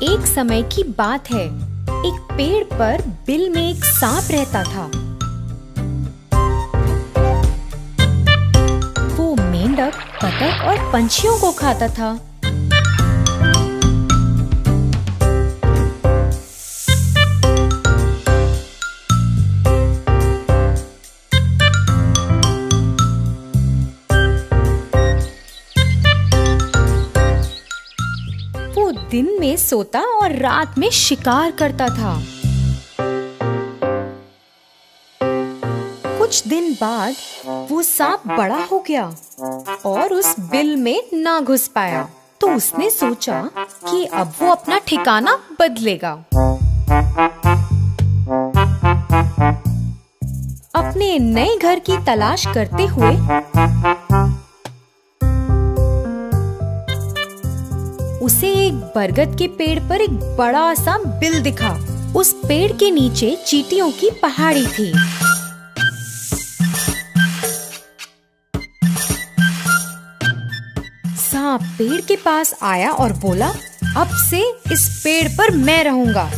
एक समय की बात है, एक पेड़ पर बिल में एक सांप रहता था। वो मेंढक, बतख और पंछियों को खाता था। दिन में सोता और रात में शिकार करता था। कुछ दिन बाद वो सांप बड़ा हो गया और उस बिल में ना घुस पाया, तो उसने सोचा कि अब वो अपना ठिकाना बदलेगा। अपने नए घर की तलाश करते हुए उसे एक बरगद के पेड़ पर एक बड़ा सा बिल दिखा। उस पेड़ के नीचे चींटियों की पहाड़ी थी। सांप पेड़ के पास आया और बोला, अब से इस पेड़ पर मैं रहूंगा।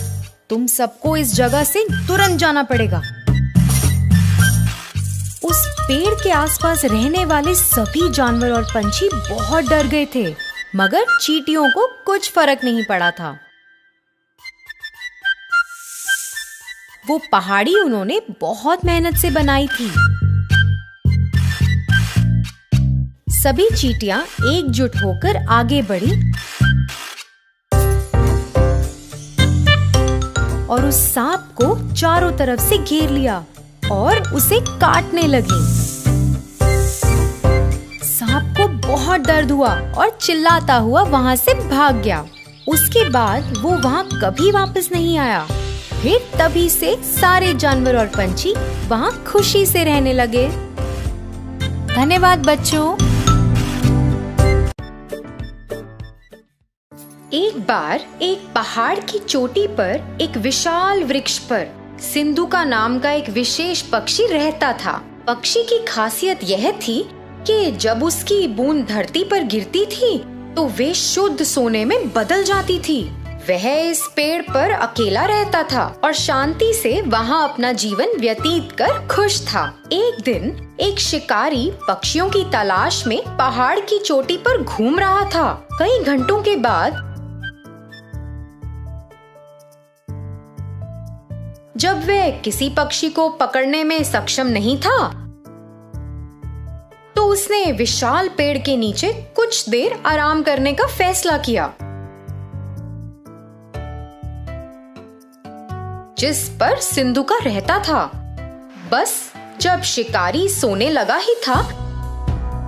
तुम सबको इस जगह से तुरंत जाना पड़ेगा। उस पेड़ के आसपास रहने वाले सभी जानवर और पंछी बहुत डर गए थे, मगर चींटियों को कुछ फर्क नहीं पड़ा था। वो पहाड़ी उन्होंने बहुत मेहनत से बनाई थी। सभी चींटियां एकजुट होकर आगे बढ़ी और उस सांप को चारों तरफ से घेर लिया और उसे काटने लगी। सांप को बहुत दर्द हुआ और चिल्लाता हुआ वहाँ से भाग गया। उसके बाद वो वहाँ कभी वापस नहीं आया। फिर तभी से सारे जानवर और पंछी वहाँ खुशी से रहने लगे। धन्यवाद बच्चों। एक बार एक पहाड़ की चोटी पर एक विशाल वृक्ष पर सिंधु का नाम का एक विशेष पक्षी रहता था। पक्षी की खासियत यह थी कि जब उसकी बूंद धरती पर गिरती थी तो वे शुद्ध सोने में बदल जाती थी। वह इस पेड़ पर अकेला रहता था और शांति से वहाँ अपना जीवन व्यतीत कर खुश था। एक दिन एक शिकारी पक्षियों की तलाश में पहाड़ की चोटी पर घूम रहा था। कई घंटों के बाद जब वह किसी पक्षी को पकड़ने में सक्षम नहीं था, तो उसने विशाल पेड़ के नीचे कुछ देर आराम करने का फैसला किया, जिस पर सिंधु का रहता था। बस जब शिकारी सोने लगा ही था,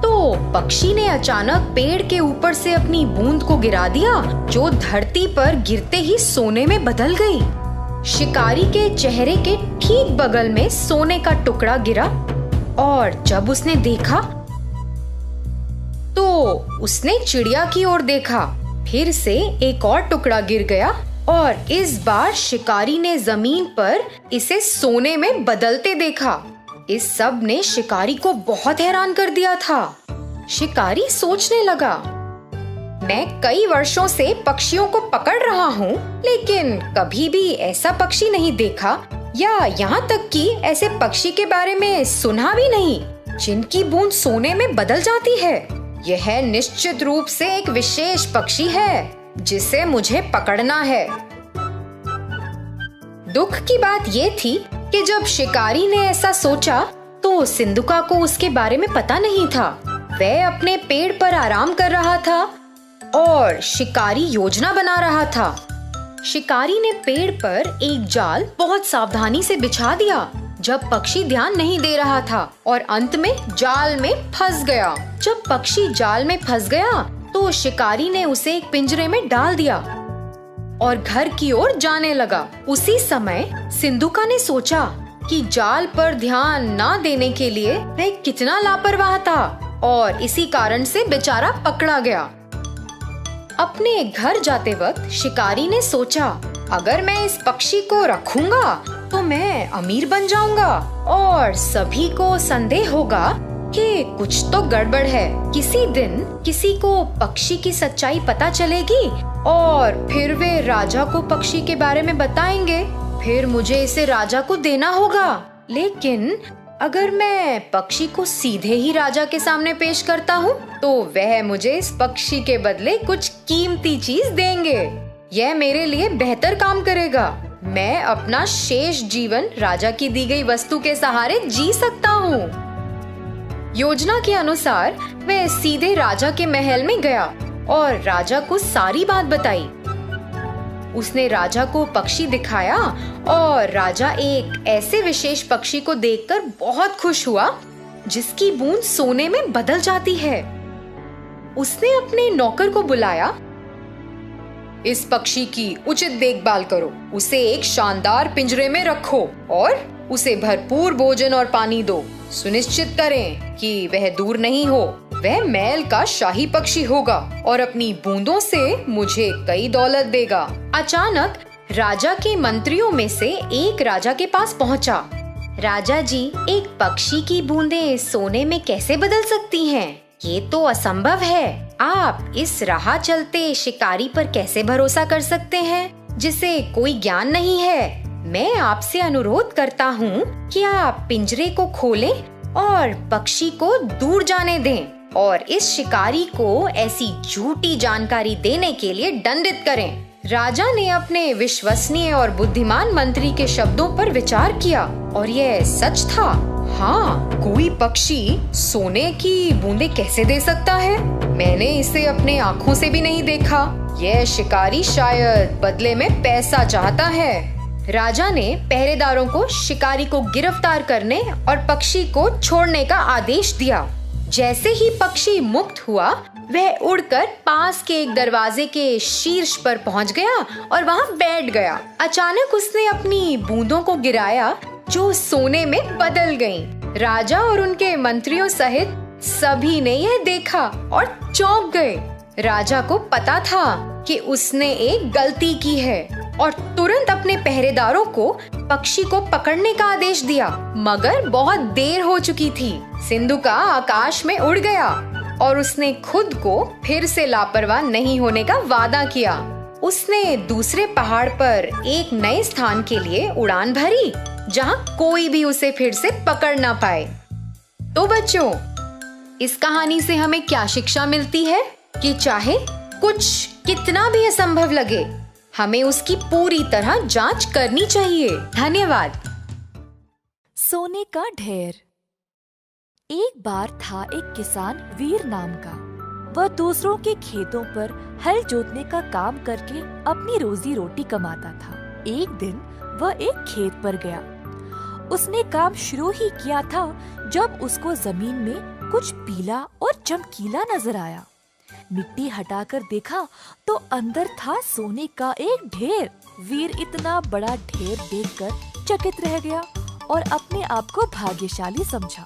तो पक्षी ने अचानक पेड़ के ऊपर से अपनी बूंद को गिरा दिया, जो धरती पर गिरते ही सोने में बदल गई। शिकारी के चेहरे के ठीक बगल में सोने का टुकड़ा गिरा और जब उसने देखा तो उसने चिड़िया की ओर देखा। फिर से एक और टुकड़ा गिर गया और इस बार शिकारी ने जमीन पर इसे सोने में बदलते देखा। इस सब ने शिकारी को बहुत हैरान कर दिया था। शिकारी सोचने लगा, मैं कई वर्षों से पक्षियों को पकड़ रहा हूँ, लेकिन कभी भी ऐसा पक्षी नहीं देखा, या यहाँ तक कि ऐसे पक्षी के बारे में सुना भी नहीं, जिनकी बूंद सोने में बदल जाती है। यह निश्चित रूप से एक विशेष पक्षी है, जिसे मुझे पकड़ना है। दुख की बात ये थी कि जब शिकारी ने ऐसा सोचा, तो सिंधुका को उसके बारे में पता नहीं था। वह अपने पेड़ पर आराम कर रहा था और शिकारी योजना बना रहा था। शिकारी ने पेड़ पर एक जाल बहुत सावधानी से बिछा दिया, जब पक्षी ध्यान नहीं दे रहा था, और अंत में जाल में फंस गया। जब पक्षी जाल में फंस गया, तो शिकारी ने उसे एक पिंजरे में डाल दिया और घर की ओर जाने लगा। उसी समय सिंधुका ने सोचा कि जाल पर ध्यान न देने के लिए वह कितना लापरवाह था और इसी कारण से बेचारा पकड़ा गया। अपने घर जाते वक्त शिकारी ने सोचा, अगर मैं इस पक्षी को रखूंगा तो मैं अमीर बन जाऊंगा और सभी को संदेह होगा कि कुछ तो गड़बड़ है। किसी दिन किसी को पक्षी की सच्चाई पता चलेगी और फिर वे राजा को पक्षी के बारे में बताएंगे। फिर मुझे इसे राजा को देना होगा। लेकिन अगर मैं पक्षी को सीधे ही राजा के सामने पेश करता हूँ तो वह मुझे इस पक्षी के बदले कुछ कीमती चीज देंगे। यह मेरे लिए बेहतर काम करेगा। मैं अपना शेष जीवन राजा की दी गई वस्तु के सहारे जी सकता हूँ। योजना के अनुसार वह सीधे राजा के महल में गया और राजा को सारी बात बताई। उसने राजा को पक्षी दिखाया और राजा एक ऐसे विशेष पक्षी को देखकर बहुत खुश हुआ जिसकी बूंद सोने में बदल जाती है। उसने अपने नौकर को बुलाया। इस पक्षी की उचित देखभाल करो, उसे एक शानदार पिंजरे में रखो और उसे भरपूर भोजन और पानी दो। सुनिश्चित करें कि वह दूर नहीं हो। वह महल का शाही पक्षी होगा और अपनी बूंदों से मुझे कई दौलत देगा। अचानक राजा के मंत्रियों में से एक राजा के पास पहुंचा। राजा जी, एक पक्षी की बूंदें सोने में कैसे बदल सकती हैं? ये तो असंभव है। आप इस राह चलते शिकारी पर कैसे भरोसा कर सकते हैं जिसे कोई ज्ञान नहीं है? मैं आपसे अनुरोध करता हूँ कि आप पिंजरे को खोलें और पक्षी को दूर जाने दें और इस शिकारी को ऐसी झूठी जानकारी देने के लिए दंडित करें। राजा ने अपने विश्वसनीय और बुद्धिमान मंत्री के शब्दों पर विचार किया और यह सच था। हाँ, कोई पक्षी सोने की बूंदें कैसे दे सकता है? मैंने इसे अपने आँखों से भी नहीं देखा। यह शिकारी शायद बदले में पैसा चाहता है। राजा ने पहरेदारों को शिकारी को गिरफ्तार करने और पक्षी को छोड़ने का आदेश दिया। जैसे ही पक्षी मुक्त हुआ, वह उड़कर पास के एक दरवाजे के शीर्ष पर पहुंच गया और वहां बैठ गया। अचानक उसने अपनी बूंदों को गिराया जो सोने में बदल गईं। राजा और उनके मंत्रियों सहित सभी ने यह देखा और चौंक गए। राजा को पता था कि उसने एक गलती की है और तुरंत अपने पहरेदारों को पक्षी को पकड़ने का आदेश दिया। मगर बहुत देर हो चुकी थी। सिंधुका आकाश में उड़ गया और उसने खुद को फिर से लापरवाह नहीं होने का वादा किया। उसने दूसरे पहाड़ पर एक नए स्थान के लिए उड़ान भरी जहां कोई भी उसे फिर से पकड़ ना पाए। तो बच्चों, इस कहानी से हमें क्या शिक्षा मिलती है कि चाहे कुछ कितना भी असंभव लगे, हमें उसकी पूरी तरह जांच करनी चाहिए। धन्यवाद। सोने का ढेर। एक बार था एक किसान वीर नाम का। वह दूसरों के खेतों पर हल जोतने का काम करके अपनी रोजी रोटी कमाता था। एक दिन वह एक खेत पर गया। उसने काम शुरू ही किया था जब उसको जमीन में कुछ पीला और चमकीला नजर आया। मिट्टी हटाकर देखा तो अंदर था सोने का एक ढेर। वीर इतना बड़ा ढेर देखकर चकित रह गया और अपने आप को भाग्यशाली समझा।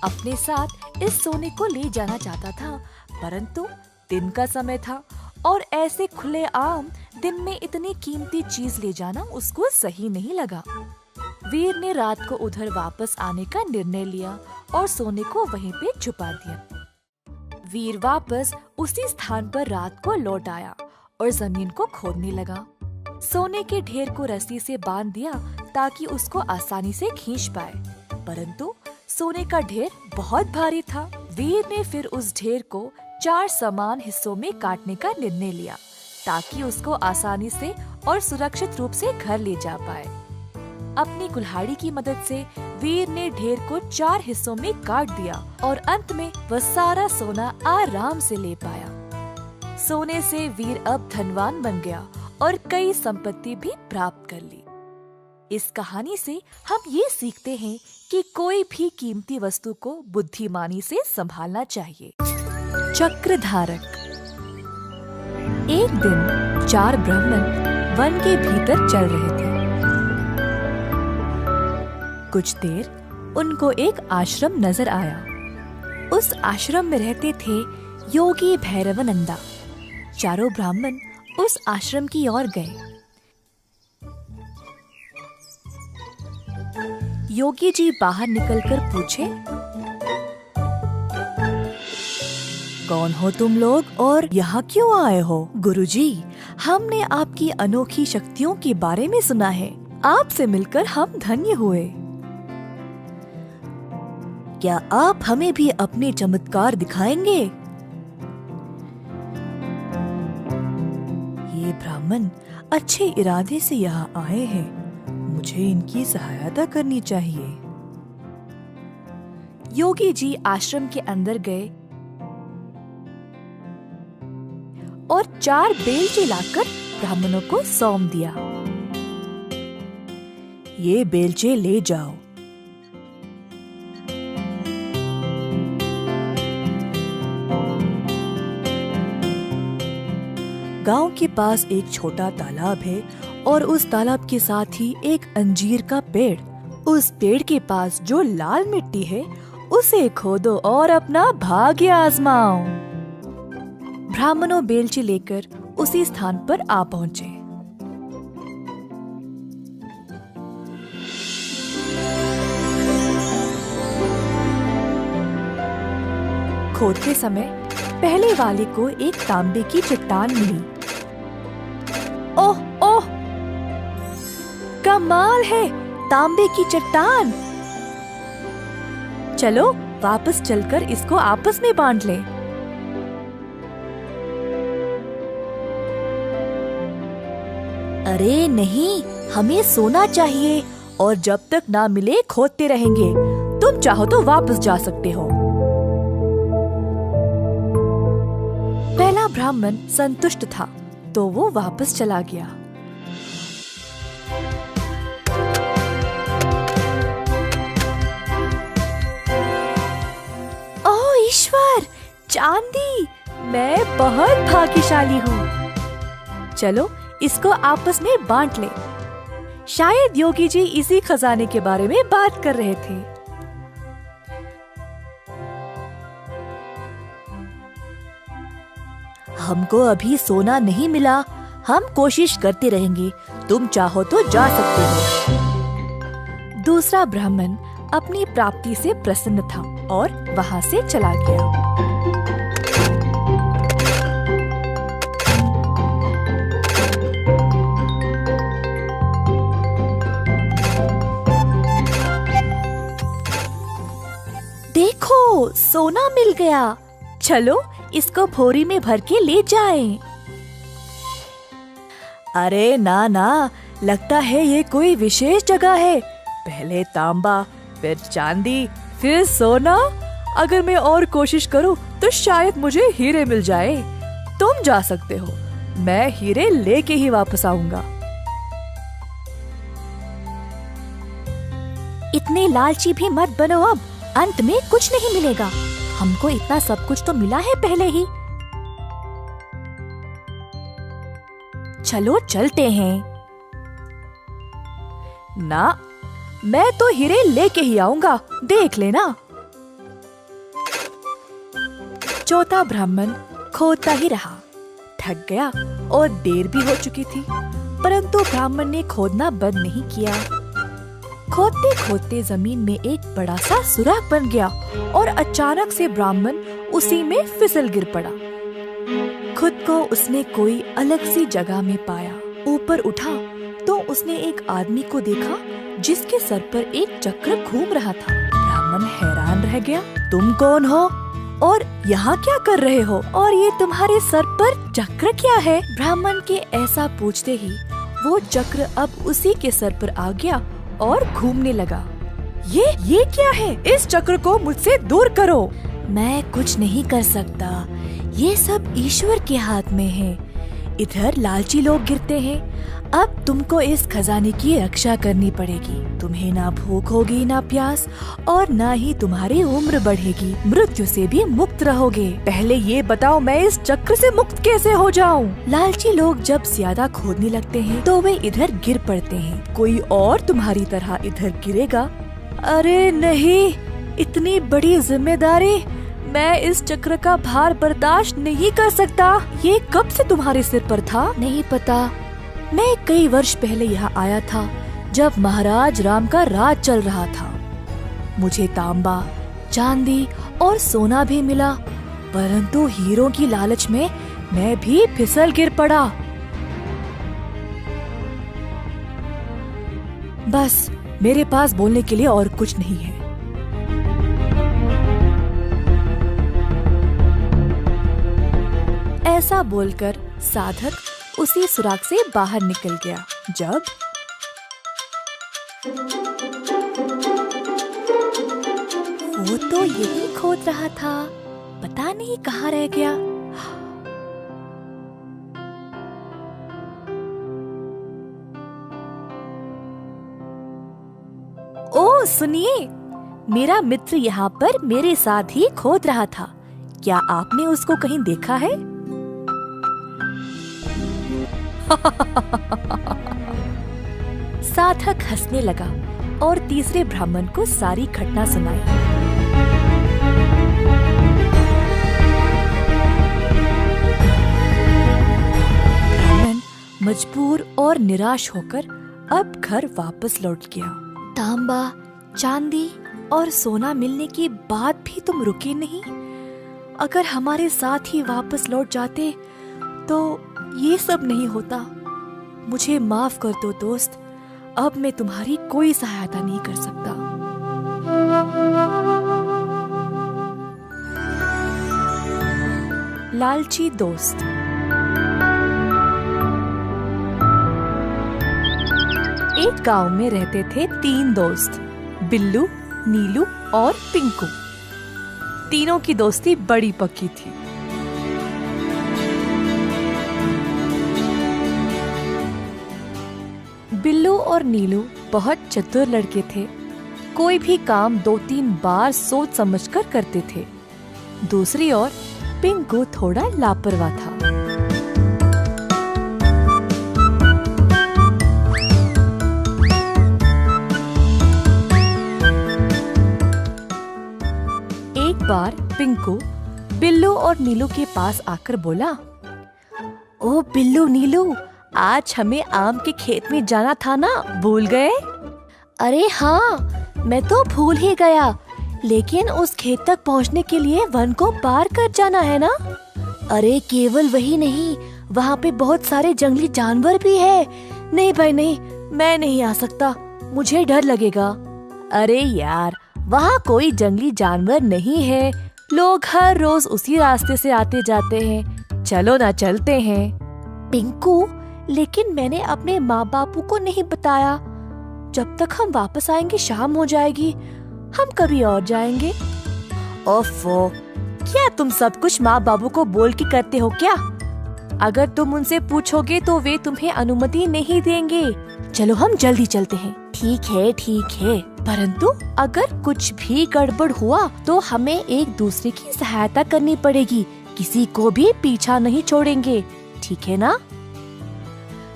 अपने साथ इस सोने को ले जाना चाहता था, परंतु दिन का समय था और ऐसे खुले आम दिन में इतनी कीमती चीज ले जाना उसको सही नहीं लगा। वीर ने रात को उधर वापस आने का निर्णय लिया और सोने को वहीं पे छुपा दिया। वीर वापस उसी स्थान पर रात को लौट आया और जमीन को खोदने लगा। सोने के ढेर को रस्सी से बांध दिया ताकि उसको आसानी से खींच पाए, परंतु सोने का ढेर बहुत भारी था। वीर ने फिर उस ढेर को 4 समान हिस्सों में काटने का निर्णय लिया ताकि उसको आसानी से और सुरक्षित रूप से घर ले जा पाए। अपनी कुल्हाड़ी की मदद से वीर ने ढेर को 4 हिस्सों में काट दिया और अंत में वह सारा सोना आराम से ले पाया। सोने से वीर अब धनवान बन गया और कई संपत्ति भी प्राप्त कर ली। इस कहानी से हम ये सीखते हैं कि कोई भी कीमती वस्तु को बुद्धिमानी से संभालना चाहिए। चक्रधारक। एक दिन 4 ब्राह्मण वन के भीतर चल रहे थे। कुछ देर उनको एक आश्रम नजर आया। उस आश्रम में रहते थे योगी भैरवानंदा। चारों ब्राह्मण उस आश्रम की ओर गए। योगी जी बाहर निकलकर पूछे, कौन हो तुम लोग और यहाँ क्यों आए हो? गुरुजी, हमने आपकी अनोखी शक्तियों के बारे में सुना है। आपसे मिलकर हम धन्य हुए। क्या आप हमें भी अपने चमत्कार दिखाएंगे? ये ब्राह्मण अच्छे इरादे से यहाँ आए हैं, मुझे इनकी सहायता करनी चाहिए। योगी जी आश्रम के अंदर गए और 4 बेलचे लाकर ब्राह्मणों को सौंप दिया। ये बेलचे ले जाओ। गांव के पास एक छोटा तालाब है और उस तालाब के साथ ही एक अंजीर का पेड़। उस पेड़ के पास जो लाल मिट्टी है उसे खोदो और अपना भाग्य आजमाओ। ब्राह्मणों बेलचे लेकर उसी स्थान पर आ पहुँचे। खोदते समय पहले वाले को एक तांबे की चट्टान मिली। ओह ओह, कमाल है, तांबे की चट्टान। चलो वापस चलकर इसको आपस में बांट लें। अरे नहीं, हमें सोना चाहिए और जब तक ना मिले खोदते रहेंगे। तुम चाहो तो वापस जा सकते हो। पहला ब्राह्मण संतुष्ट था तो वो वापस चला गया। ओह ईश्वर, चांदी! मैं बहुत भाग्यशाली हूँ। चलो इसको आपस में बांट ले। शायद योगी जी इसी खजाने के बारे में बात कर रहे थे। हमको अभी सोना नहीं मिला, हम कोशिश करते रहेंगे। तुम चाहो तो जा सकते हो। दूसरा ब्राह्मण अपनी प्राप्ति से प्रसन्न था और वहाँ से चला गया। देखो, सोना मिल गया। चलो इसको भोरी में भर के ले जाएं। अरे ना ना, लगता है ये कोई विशेष जगह है। पहले तांबा, फिर चांदी, फिर सोना। अगर मैं और कोशिश करूं तो शायद मुझे हीरे मिल जाए। तुम जा सकते हो, मैं हीरे लेके ही वापस आऊंगा। इतने लालची भी मत बनो, अब अंत में कुछ नहीं मिलेगा। हमको इतना सब कुछ तो मिला है पहले ही। चलो चलते हैं। ना, मैं तो हीरे लेके ही आऊंगा, देख लेना। चौथा ब्राह्मण खोदता ही रहा, थक गया और देर भी हो चुकी थी, परंतु ब्राह्मण ने खोदना बंद नहीं किया। खोदते खोदते जमीन में एक बड़ा सा सुराख बन गया और अचानक से ब्राह्मण उसी में फिसल गिर पड़ा। खुद को उसने कोई अलग सी जगह में पाया। ऊपर उठा तो उसने एक आदमी को देखा जिसके सर पर एक चक्र घूम रहा था। ब्राह्मण हैरान रह गया। तुम कौन हो और यहाँ क्या कर रहे हो? और ये तुम्हारे सर पर चक्र क्या है? ब्राह्मण के ऐसा पूछते ही वो चक्र अब उसी के सर पर आ गया और घूमने लगा। ये क्या है? इस चक्र को मुझसे दूर करो। मैं कुछ नहीं कर सकता, ये सब ईश्वर के हाथ में है। इधर लालची लोग गिरते हैं। अब तुमको इस खजाने की रक्षा करनी पड़ेगी। तुम्हें ना भूख होगी, ना प्यास, और ना ही तुम्हारी उम्र बढ़ेगी। मृत्यु से भी मुक्त रहोगे। पहले ये बताओ, मैं इस चक्र से मुक्त कैसे हो जाऊं? लालची लोग जब ज्यादा खोदने लगते हैं तो वे इधर गिर पड़ते हैं। कोई और तुम्हारी तरह इधर गिरेगा? अरे नहीं, इतनी बड़ी जिम्मेदारी, मैं इस चक्र का भार बर्दाश्त नहीं कर सकता। ये कब से तुम्हारे सिर पर था? नहीं पता। मैं कई वर्ष पहले यहाँ आया था जब महाराज राम का राज चल रहा था। मुझे तांबा, चांदी और सोना भी मिला परंतु हीरों की लालच में मैं भी फिसल गिर पड़ा। बस मेरे पास बोलने के लिए और कुछ नहीं है। ऐसा बोलकर साधक उसी सुराग से बाहर निकल गया। जब वो तो यही खोद रहा था, पता नहीं कहाँ रह गया। ओ सुनिए, मेरा मित्र यहाँ पर मेरे साथ ही खोद रहा था। क्या आपने उसको कहीं देखा है? साधक हंसने लगा और तीसरे ब्राह्मण को सारी घटना सुनाई। ब्राह्मण मजबूर और निराश होकर अब घर वापस लौट गया। तांबा, चांदी और सोना मिलने के बाद भी तुम रुके नहीं। अगर हमारे साथ ही वापस लौट जाते तो ये सब नहीं होता। मुझे माफ कर दो दोस्त, अब मैं तुम्हारी कोई सहायता नहीं कर सकता। लालची दोस्त। एक गांव में रहते थे 3 दोस्त, बिल्लू, नीलू और पिंकू। तीनों की दोस्ती बड़ी पक्की थी। बिल्लू और नीलू बहुत चतुर लड़के थे। कोई भी काम 2-3 बार सोच समझकर करते थे। दूसरी ओर पिंकू थोड़ा लापरवाह था। एक बार पिंकू बिल्लू और नीलू के पास आकर बोला, ओ बिल्लू नीलू, आज हमें आम के खेत में जाना था ना, भूल गए? अरे हाँ, मैं तो भूल ही गया, लेकिन उस खेत तक पहुँचने के लिए वन को पार कर जाना है ना? अरे केवल वही नहीं, वहाँ पे बहुत सारे जंगली जानवर भी है। नहीं भाई नहीं, मैं नहीं आ सकता, मुझे डर लगेगा। अरे यार, वहाँ कोई जंगली जानवर नहीं है, लोग हर रोज उसी रास्ते से आते जाते हैं। चलो ना, चलते हैं। पिंकू, लेकिन मैंने अपने माँ बापू को नहीं बताया। जब तक हम वापस आएंगे शाम हो जाएगी, हम कभी और जाएंगे। ओफो, क्या तुम सब कुछ माँ बाबू को बोल के करते हो क्या? अगर तुम उनसे पूछोगे तो वे तुम्हें अनुमति नहीं देंगे। चलो हम जल्दी चलते हैं। ठीक है, परंतु अगर कुछ भी गड़बड़ हुआ तो हमें एक दूसरे की सहायता करनी पड़ेगी, किसी को भी पीछा नहीं छोड़ेंगे, ठीक है ना?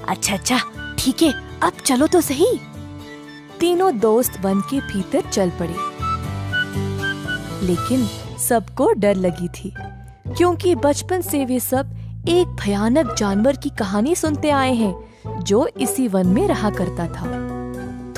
अच्छा, ठीक है, अब चलो तो सही। तीनों दोस्त वन के भीतर चल पड़े, लेकिन सबको डर लगी थी, क्योंकि बचपन से वे सब एक भयानक जानवर की कहानी सुनते आए हैं जो इसी वन में रहा करता था।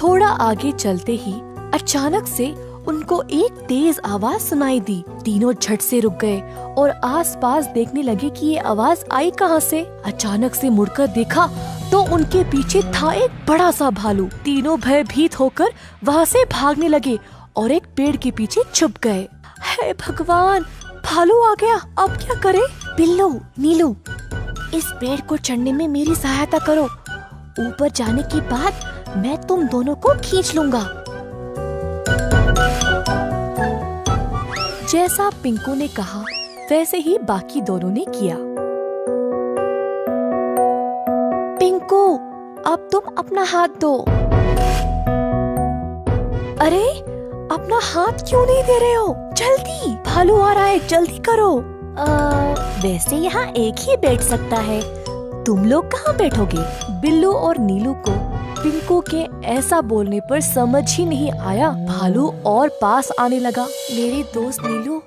थोड़ा आगे चलते ही अचानक से उनको एक तेज आवाज सुनाई दी। तीनों झट से रुक गए और आसपास देखने लगे कि ये आवाज आई कहाँ से। अचानक से मुड़कर देखा तो उनके पीछे था एक बड़ा सा भालू। तीनों भयभीत होकर वहाँ से भागने लगे और एक पेड़ के पीछे छुप गए। हे भगवान, भालू आ गया, अब क्या करें? बिल्लू, नीलू, इस पेड़ को चढ़ने में मेरी सहायता करो। ऊपर जाने के बाद मैं तुम दोनों को खींच लूंगा। जैसा पिंकू ने कहा वैसे ही बाकी दोनों ने किया। पिंकू, अब तुम अपना हाथ दो। अरे, अपना हाथ क्यों नहीं दे रहे हो? जल्दी, भालू आ रहा है, जल्दी करो। वैसे यहाँ एक ही बैठ सकता है, तुम लोग कहाँ बैठोगे? बिल्लू और नीलू को पिंकू के ऐसा बोलने पर समझ ही नहीं आया। भालू और पास आने लगा। मेरे दोस्त नीलू,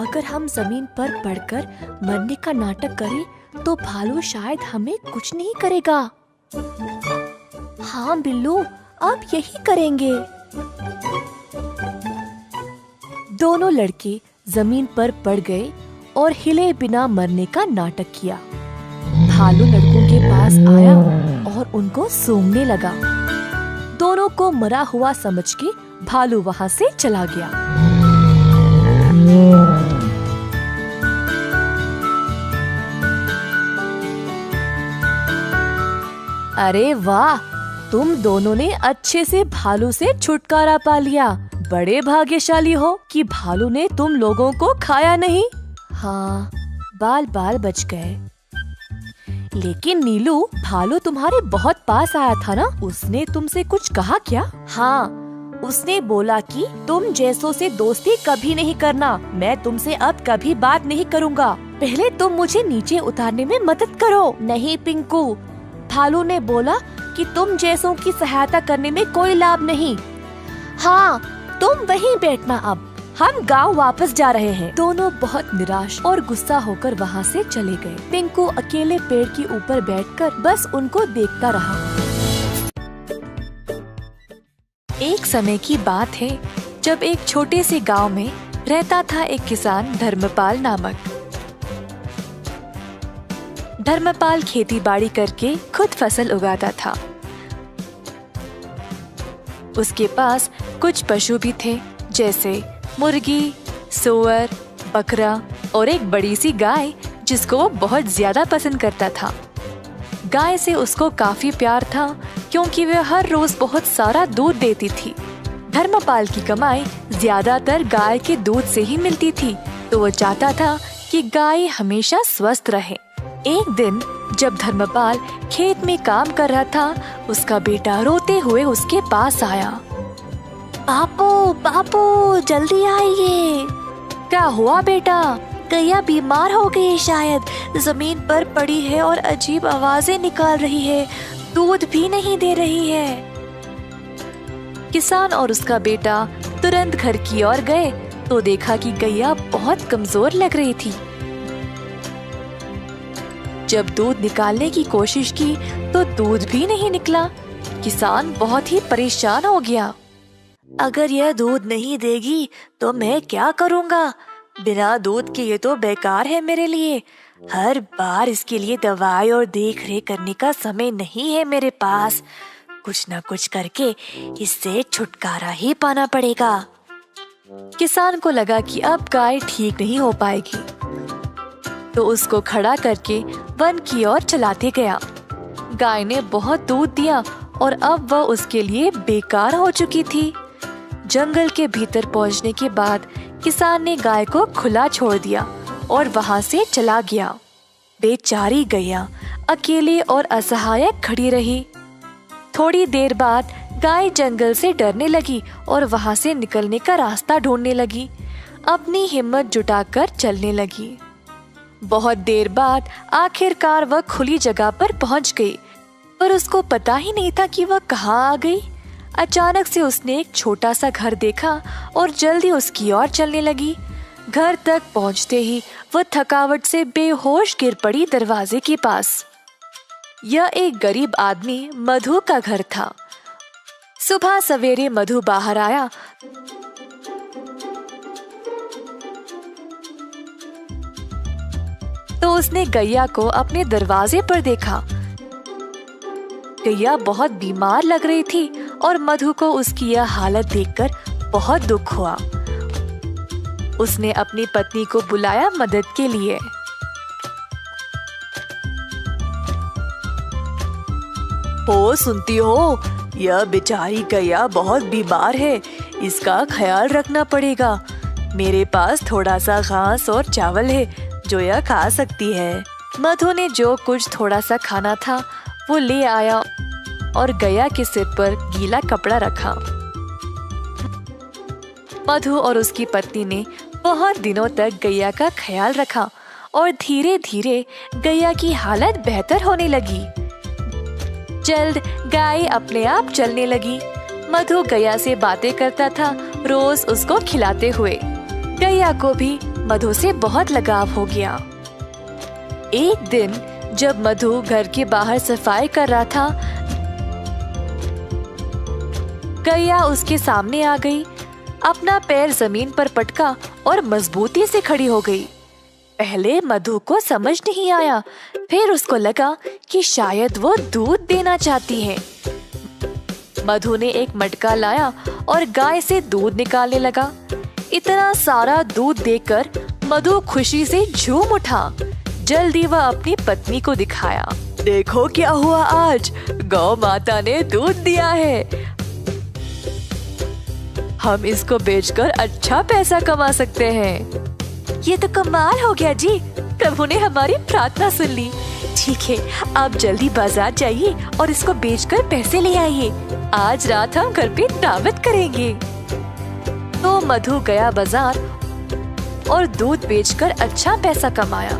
अगर हम जमीन पर पड़कर मरने का नाटक करें तो भालू शायद हमें कुछ नहीं करेगा। हाँ बिल्लू, अब यही करेंगे। दोनों लड़के जमीन पर पड़ गए और हिले बिना मरने का नाटक किया। भालू लड़कों के पास आया और उनको सूंघने लगा। दोनों को मरा हुआ समझ के भालू वहाँ से चला गया। अरे वाह, तुम दोनों ने अच्छे से भालू से छुटकारा पा लिया। बड़े भाग्यशाली हो कि भालू ने तुम लोगों को खाया नहीं। हाँ, बाल बाल बच गए। लेकिन नीलू, भालू तुम्हारे बहुत पास आया था ना? उसने तुमसे कुछ कहा क्या? हाँ, उसने बोला कि तुम जैसों से दोस्ती कभी नहीं करना। मैं तुमसे अब कभी बात नहीं करूँगा। पहले तुम मुझे नीचे उतारने में मदद करो। नहीं पिंकू, भालू ने बोला कि तुम जैसों की सहायता करने में कोई लाभ नहीं। हाँ, तुम वहीं बैठना। अब हम गांव वापस जा रहे हैं। दोनों बहुत निराश और गुस्सा होकर वहाँ से चले गए। पिंकू अकेले पेड़ के ऊपर बैठकर बस उनको देखता रहा। एक समय की बात है जब एक छोटे से गांव में रहता था एक किसान धर्मपाल नामक। धर्मपाल खेती बाड़ी करके खुद फसल उगाता था। उसके पास कुछ पशु भी थे, जैसे मुर्गी, सूअर, बकरा और एक बड़ी सी गाय जिसको वो बहुत ज्यादा पसंद करता था। गाय से उसको काफी प्यार था क्योंकि वह हर रोज बहुत सारा दूध देती थी। धर्मपाल की कमाई ज्यादातर गाय के दूध से ही मिलती थी, तो वो चाहता था कि गाय हमेशा स्वस्थ रहे। एक दिन जब धर्मपाल खेत में काम कर रहा था, उसका बेटा रोते हुए उसके पास आया। बापू, बापू, जल्दी आइए। क्या हुआ बेटा? गैया बीमार हो गई शायद। जमीन पर पड़ी है और अजीब आवाजें निकाल रही है। दूध भी नहीं दे रही है। किसान और उसका बेटा तुरंत घर की ओर गए तो देखा कि गैया बहुत कमजोर लग रही थी। जब दूध निकालने की कोशिश की तो दूध भी नहीं निकला। किसान बहुत ही परेशान हो गया। अगर यह दूध नहीं देगी तो मैं क्या करूँगा? बिना दूध के ये तो बेकार है मेरे लिए। हर बार इसके लिए दवाई और देख रेख करने का समय नहीं है मेरे पास। कुछ ना कुछ करके इससे छुटकारा ही पाना पड़ेगा। किसान को लगा कि अब गाय ठीक नहीं हो पाएगी, तो उसको खड़ा करके वन की ओर चलाते गया। गाय ने बहुत दूध दिया और अब वह उसके लिए बेकार हो चुकी थी। जंगल के भीतर पहुंचने के बाद किसान ने गाय को खुला छोड़ दिया और वहां से चला गया। बेचारी गैया अकेले और असहाय खड़ी रही। थोड़ी देर बाद गाय जंगल से डरने लगी और वहां से निकलने का रास्ता ढूंढने लगी। अपनी हिम्मत जुटाकर चलने लगी। बहुत देर बाद आखिरकार वह खुली जगह पर पहुंच गई, पर उसको पता ही नहीं था कि वह कहाँ आ गई। अचानक से उसने एक छोटा सा घर देखा और जल्दी उसकी ओर चलने लगी। घर तक पहुंचते ही वह थकावट से बेहोश गिर पड़ी दरवाजे के पास। यह एक गरीब आदमी मधु का घर था। सुबह सवेरे मधु बाहर आया तो उसने गैया को अपने दरवाजे पर देखा। गैया बहुत बीमार लग रही थी और मधु को उसकी यह हालत देखकर बहुत दुख हुआ। उसने अपनी पत्नी को बुलाया मदद के लिए। ओ सुनती हो, यह बेचारी गैया बहुत बीमार है, इसका ख्याल रखना पड़ेगा। मेरे पास थोड़ा सा घास और चावल है जो यह खा सकती है। मधु ने जो कुछ थोड़ा सा खाना था वो ले आया और गैया के सिर पर गीला कपड़ा रखा। मधु और उसकी पत्नी ने बहुत दिनों तक गैया का ख्याल रखा और धीरे धीरे गैया की हालत बेहतर होने लगी। जल्द गाय अपने आप चलने लगी। मधु गैया से बातें करता था, रोज उसको खिलाते हुए। गैया को भी मधु से बहुत लगाव हो गया। एक दिन जब मधु घर के बाहर सफाई कर रहा था, गैया उसके सामने आ गई। अपना पैर जमीन पर पटका और मजबूती से खड़ी हो गई। पहले मधु को समझ नहीं आया, फिर उसको लगा कि शायद वो दूध देना चाहती है। मधु ने एक मटका लाया और गाय से दूध निकालने लगा। इतना सारा दूध देखकर मधु खुशी से झूम उठा। जल्दी वह अपनी पत्नी को दिखाया, देखो क्या हुआ आज, गौ माता ने दूध दिया है। हम इसको बेचकर अच्छा पैसा कमा सकते हैं। ये तो कमाल हो गया जी, प्रभु ने हमारी प्रार्थना सुन ली। ठीक है, आप जल्दी बाजार जाइए और इसको बेचकर पैसे ले आइए। आज रात हम घर पे दावत करेंगे। तो मधु गया बाजार और दूध बेचकर अच्छा पैसा कमाया।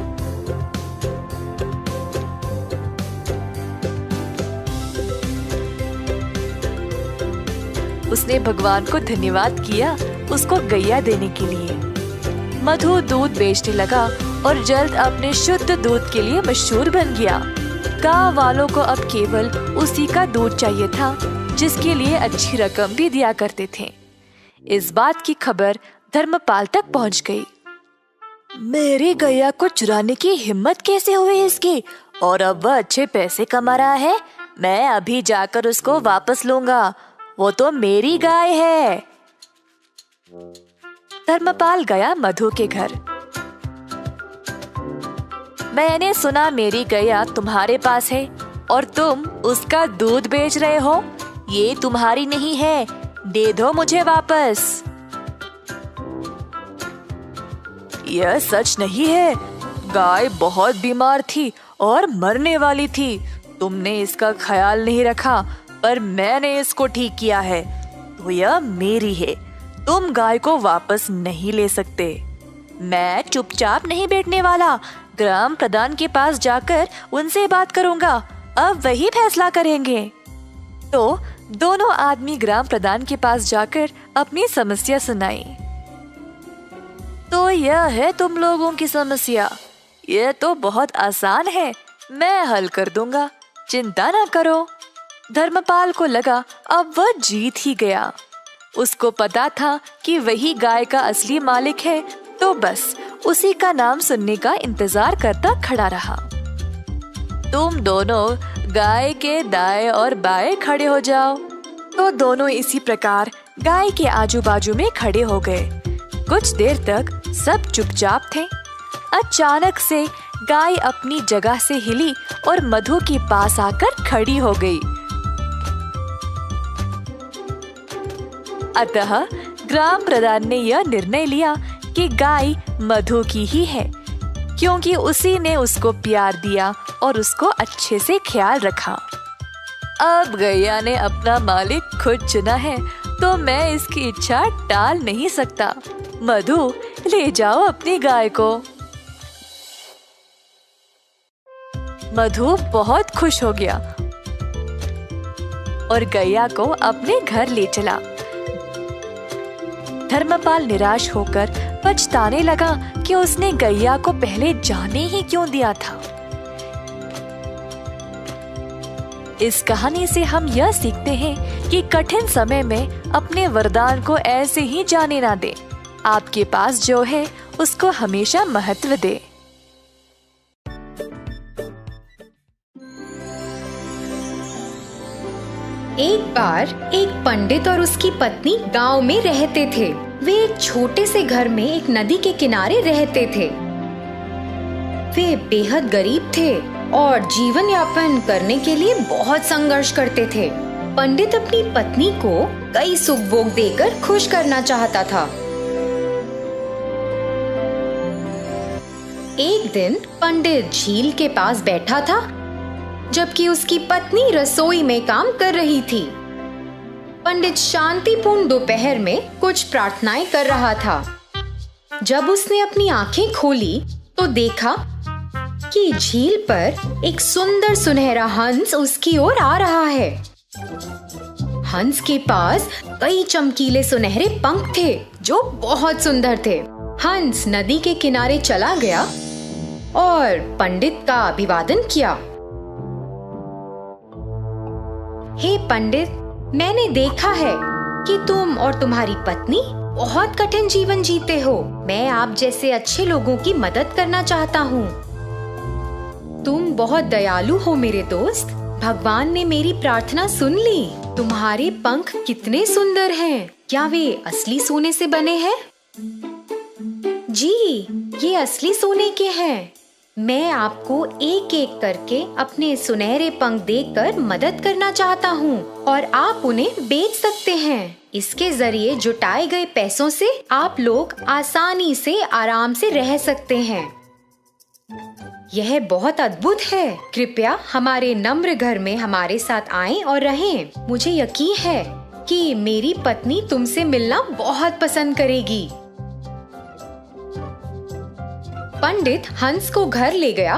उसने भगवान को धन्यवाद किया उसको गैया देने के लिए। मधु दूध बेचने लगा और जल्द अपने शुद्ध दूध के लिए मशहूर बन गया। गांव वालों को अब केवल उसी का दूध चाहिए था, जिसके लिए अच्छी रकम भी दिया करते थे। इस बात की खबर धर्मपाल तक पहुंच गई। मेरी गैया को चुराने की हिम्मत कैसे हुई इसकी, और अब वह अच्छे पैसे कमा रहा है। मैं अभी जाकर उसको वापस लूंगा, वो तो मेरी गाय है। धर्मपाल गया मधु के घर। मैंने सुना मेरी गैया तुम्हारे पास है और तुम उसका दूध बेच रहे हो। ये तुम्हारी नहीं है, दे दो मुझे वापस। यह सच नहीं है, गाय बहुत बीमार थी और मरने वाली थी। तुमने इसका ख्याल नहीं रखा, पर मैंने इसको ठीक किया है, तो यह मेरी है। तुम गाय को वापस नहीं ले सकते। मैं चुपचाप नहीं बैठने वाला, ग्राम प्रधान के पास जाकर उनसे बात करूंगा। अब वही फैसला करेंगे। तो दोनों आदमी ग्राम प्रधान के पास जाकर अपनी समस्या सुनाई। तो यह है तुम लोगों की समस्या, यह तो बहुत आसान है, मैं हल कर दूंगा, चिंता ना करो। धर्मपाल को लगा अब वह जीत ही गया। उसको पता था कि वही गाय का असली मालिक है, तो बस उसी का नाम सुनने का इंतजार करता खड़ा रहा। तुम दोनों गाय के दाएं और बाएं खड़े हो जाओ। तो दोनों इसी प्रकार गाय के आजू बाजू में खड़े हो गए। कुछ देर तक सब चुपचाप थे। अचानक से गाय अपनी जगह से हिली और मधु के पास आकर खड़ी हो गई। अतः ग्राम प्रधान ने यह निर्णय लिया कि गाय मधु की ही है, क्योंकि उसी ने उसको प्यार दिया और उसको अच्छे से ख्याल रखा। अब गैया ने अपना मालिक खुद चुना है, तो मैं इसकी इच्छा टाल नहीं सकता। मधु, ले जाओ अपनी गाय को। मधु बहुत खुश हो गया और गैया को अपने घर ले चला। धर्मपाल निराश होकर पछताने लगा कि उसने गैया को पहले जाने ही क्यों दिया था। इस कहानी से हम यह सीखते हैं कि कठिन समय में अपने वरदान को ऐसे ही जाने ना दें। आपके पास जो है उसको हमेशा महत्व दे। एक बार एक पंडित और उसकी पत्नी गांव में रहते थे। वे एक छोटे से घर में एक नदी के किनारे रहते थे। वे बेहद गरीब थे और जीवन यापन करने के लिए बहुत संघर्ष करते थे। पंडित अपनी पत्नी को कई सुख भोग देकर खुश करना चाहता था। एक दिन पंडित झील के पास बैठा था, जबकि उसकी पत्नी रसोई में काम कर रही थी। पंडित शांतिपूर्ण दोपहर में कुछ प्रार्थनाएं कर रहा था। जब उसने अपनी आंखें खोली तो देखा कि झील पर एक सुंदर सुनहरा हंस उसकी ओर आ रहा है। हंस के पास कई चमकीले सुनहरे पंख थे जो बहुत सुंदर थे। हंस नदी के किनारे चला गया और पंडित का अभिवादन किया। हे पंडित, मैंने देखा है कि तुम और तुम्हारी पत्नी बहुत कठिन जीवन जीते हो। मैं आप जैसे अच्छे लोगों की मदद करना चाहता हूँ। तुम बहुत दयालु हो मेरे दोस्त। भगवान ने मेरी प्रार्थना सुन ली। तुम्हारे पंख कितने सुंदर हैं। क्या वे असली सोने से बने हैं? जी, ये असली सोने के हैं। मैं आपको एक एक करके अपने सुनहरे पंख देकर मदद करना चाहता हूँ और आप उन्हें बेच सकते हैं। इसके जरिए जुटाए गए पैसों से आप लोग आसानी से आराम से रह सकते हैं। यह बहुत अद्भुत है। कृपया हमारे नम्र घर में हमारे साथ आएं और रहें। मुझे यकीन है कि मेरी पत्नी तुमसे मिलना बहुत पसंद करेगी। पंडित हंस को घर ले गया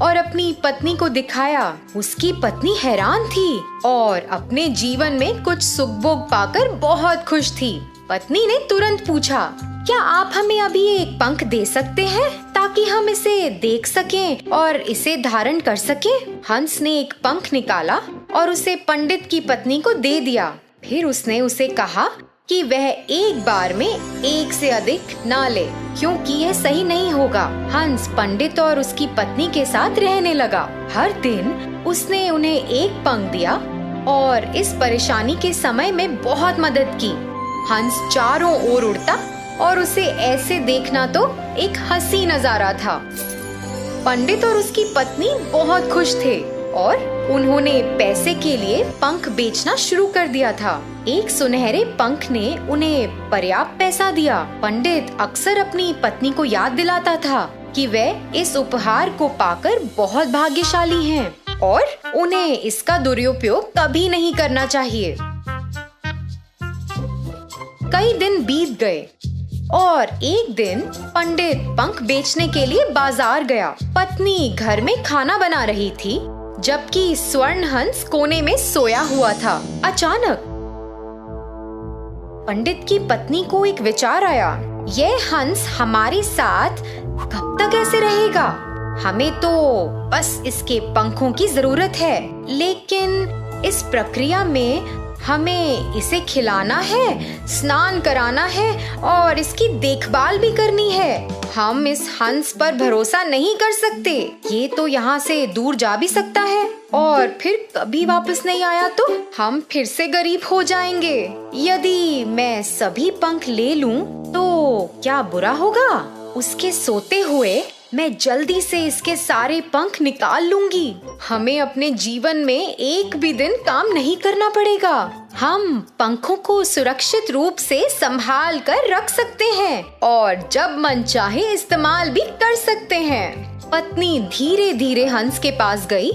और अपनी पत्नी को दिखाया। उसकी पत्नी हैरान थी और अपने जीवन में कुछ सुख भोग पाकर बहुत खुश थी। पत्नी ने तुरंत पूछा, क्या आप हमें अभी एक पंख दे सकते हैं ताकि हम इसे देख सकें और इसे धारण कर सकें? हंस ने एक पंख निकाला और उसे पंडित की पत्नी को दे दिया। फिर उसने उसे कहा कि वह एक बार में एक से अधिक ना ले, क्योंकि यह सही नहीं होगा। हंस पंडित और उसकी पत्नी के साथ रहने लगा। हर दिन उसने उन्हें एक पंख दिया और इस परेशानी के समय में बहुत मदद की। हंस चारों ओर उड़ता और उसे ऐसे देखना तो एक हंसी नजारा था। पंडित और उसकी पत्नी बहुत खुश थे और उन्होंने पैसे के लिए पंख बेचना शुरू कर दिया था। एक सुनहरे पंख ने उन्हें पर्याप्त पैसा दिया। पंडित अक्सर अपनी पत्नी को याद दिलाता था कि वे इस उपहार को पाकर बहुत भाग्यशाली हैं और उन्हें इसका दुरुपयोग कभी नहीं करना चाहिए। कई दिन बीत गए और एक दिन पंडित पंख बेचने के लिए बाजार गया। पत्नी घर में खाना बना रही थी जबकि स्वर्ण हंस कोने में सोया हुआ था। अचानक पंडित की पत्नी को एक विचार आया, यह हंस हमारे साथ कब तक ऐसे रहेगा? हमें तो बस इसके पंखों की जरूरत है, लेकिन इस प्रक्रिया में हमें इसे खिलाना है, स्नान कराना है और इसकी देखभाल भी करनी है। हम इस हंस पर भरोसा नहीं कर सकते। ये तो यहाँ से दूर जा भी सकता है और फिर कभी वापस नहीं आया तो हम फिर से गरीब हो जाएंगे। यदि मैं सभी पंख ले लूं तो क्या बुरा होगा? उसके सोते हुए मैं जल्दी से इसके सारे पंख निकाल लूंगी। हमें अपने जीवन में एक भी दिन काम नहीं करना पड़ेगा। हम पंखों को सुरक्षित रूप से संभाल कर रख सकते हैं और जब मन चाहे इस्तेमाल भी कर सकते हैं। पत्नी धीरे धीरे हंस के पास गई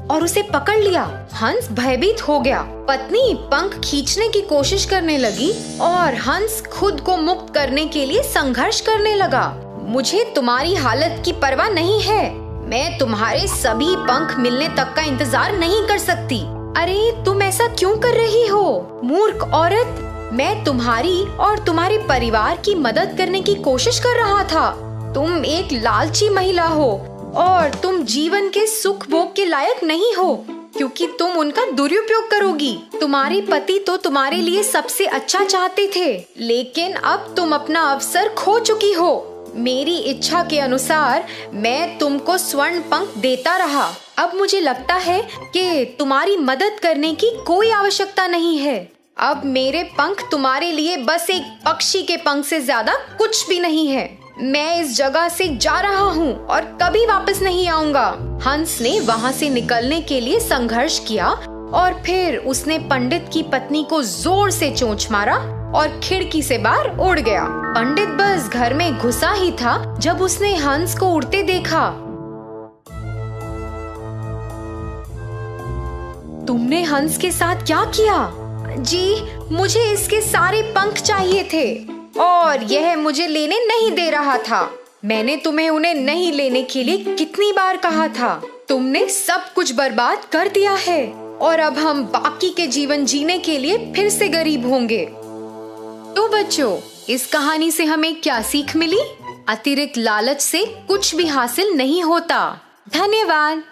और उसे पकड़ लिया। हंस भयभीत हो गया। पत्नी पंख खींचने की कोशिश करने लगी और हंस खुद को मुक्त करने के लिए संघर्ष करने लगा। मुझे तुम्हारी हालत की परवाह नहीं है। मैं तुम्हारे सभी पंख मिलने तक का इंतजार नहीं कर सकती। अरे तुम ऐसा क्यों कर रही हो, मूर्ख औरत? मैं तुम्हारी और तुम्हारे परिवार की मदद करने की कोशिश कर रहा था। तुम एक लालची महिला हो और तुम जीवन के सुख भोग के लायक नहीं हो, क्योंकि तुम उनका दुरुपयोग करोगी। तुम्हारे पति तो तुम्हारे लिए सबसे अच्छा चाहते थे, लेकिन अब तुम अपना अवसर खो चुकी हो। मेरी इच्छा के अनुसार मैं तुमको स्वर्ण पंख देता रहा। अब मुझे लगता है कि तुम्हारी मदद करने की कोई आवश्यकता नहीं है। अब मेरे पंख तुम्हारे लिए बस एक पक्षी के पंख से ज्यादा कुछ भी नहीं है। मैं इस जगह से जा रहा हूँ और कभी वापस नहीं आऊंगा। हंस ने वहाँ से निकलने के लिए संघर्ष किया और फिर उसने पंडित की पत्नी को जोर से चोंच मारा और खिड़की से बाहर उड़ गया। पंडित बस घर में घुसा ही था जब उसने हंस को उड़ते देखा। तुमने हंस के साथ क्या किया? जी, मुझे इसके सारे पंख चाहिए थे और यह मुझे लेने नहीं दे रहा था। मैंने तुम्हें उन्हें नहीं लेने के लिए कितनी बार कहा था। तुमने सब कुछ बर्बाद कर दिया है और अब हम बाकी के जीवन जीने के लिए फिर से गरीब होंगे। तो बच्चों, इस कहानी से हमें क्या सीख मिली? अतिरिक्त लालच से कुछ भी हासिल नहीं होता। धन्यवाद।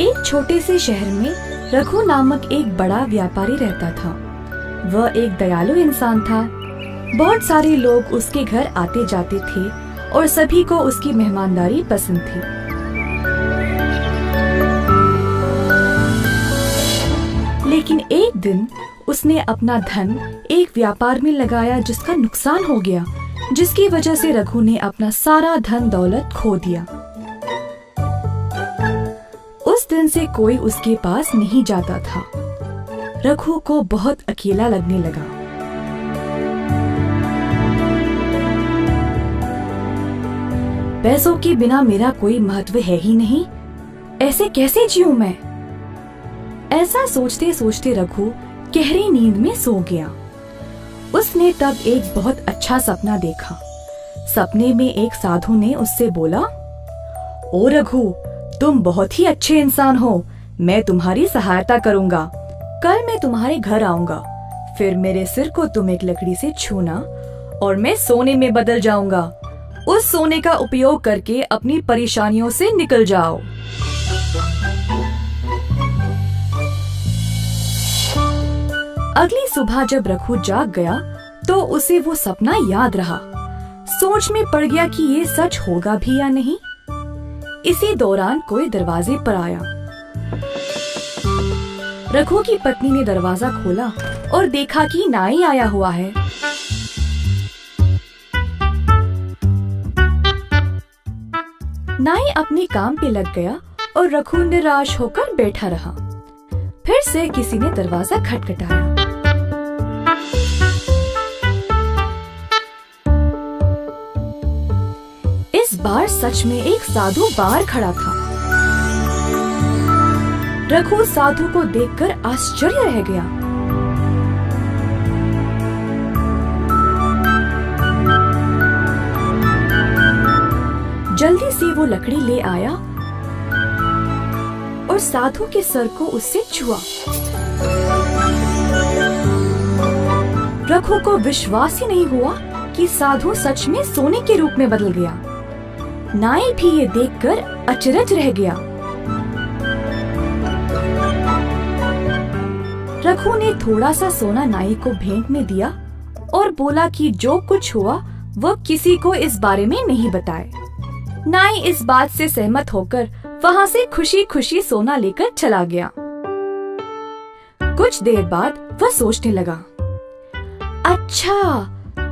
एक छोटे से शहर में रघु नामक एक बड़ा व्यापारी रहता था। वह एक दयालु इंसान था। बहुत सारे लोग उसके घर आते जाते थे और सभी को उसकी मेहमानदारी पसंद थी। लेकिन एक दिन उसने अपना धन एक व्यापार में लगाया जिसका नुकसान हो गया, जिसकी वजह से रघु ने अपना सारा धन दौलत खो दिया। उस दिन से कोई उसके पास नहीं जाता था। रघु को बहुत अकेला लगने लगा। पैसों के बिना मेरा कोई महत्व है ही नहीं, ऐसे कैसे जीऊं मैं? ऐसा सोचते सोचते रघु गहरी नींद में सो गया। उसने तब एक बहुत अच्छा सपना देखा। सपने में एक साधु ने उससे बोला, ओ रघु, तुम बहुत ही अच्छे इंसान हो, मैं तुम्हारी सहायता करूंगा। कल मैं तुम्हारे घर आऊंगा, फिर मेरे सिर को तुम एक लकड़ी से छूना और मैं सोने में बदल जाऊंगा। उस सोने का उपयोग करके अपनी परेशानियों से निकल जाओ। अगली सुबह जब रघु जाग गया तो उसे वो सपना याद रहा। सोच में पड़ गया कि ये सच होगा भी या नहीं। इसी दौरान कोई दरवाजे पर आया। रघु की पत्नी ने दरवाजा खोला और देखा कि नाई आया हुआ है। नाई अपने काम पे लग गया और रघु निराश होकर बैठा रहा। फिर से किसी ने दरवाजा खटखटाया। इस बार सच में एक साधु बाहर खड़ा था। रघु साधु को देखकर आश्चर्य रह गया। जल्दी से वो लकड़ी ले आया और साधु के सर को उससे छुआ। रघु को विश्वास ही नहीं हुआ कि साधु सच में सोने के रूप में बदल गया। नाई भी ये देखकर अचरज रह गया। रघु ने थोड़ा सा सोना नाई को भेंट में दिया और बोला कि जो कुछ हुआ वह किसी को इस बारे में नहीं बताए। नाई इस बात से सहमत होकर वहाँ से खुशी खुशी सोना लेकर चला गया। कुछ देर बाद वह सोचने लगा, अच्छा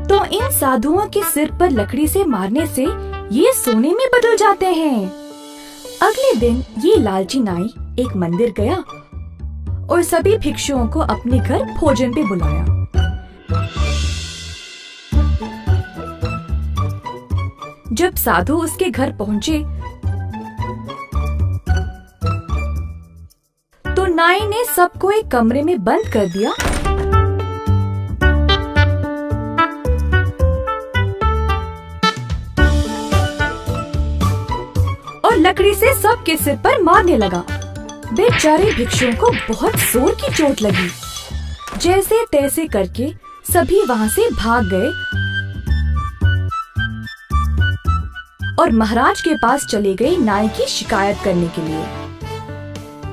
तो इन साधुओं के सिर पर लकड़ी से मारने से ये सोने में बदल जाते हैं। अगले दिन ये लालची नाई एक मंदिर गया और सभी भिक्षुओं को अपने घर भोजन पे बुलाया। जब साधु उसके घर पहुँचे तो नाई ने सबको एक कमरे में बंद कर दिया और लकड़ी से सबके सिर पर मारने लगा। बेचारे भिक्षुओं को बहुत जोर की चोट लगी। जैसे तैसे करके सभी वहाँ से भाग गए और महाराज के पास चले गए नाई की शिकायत करने के लिए।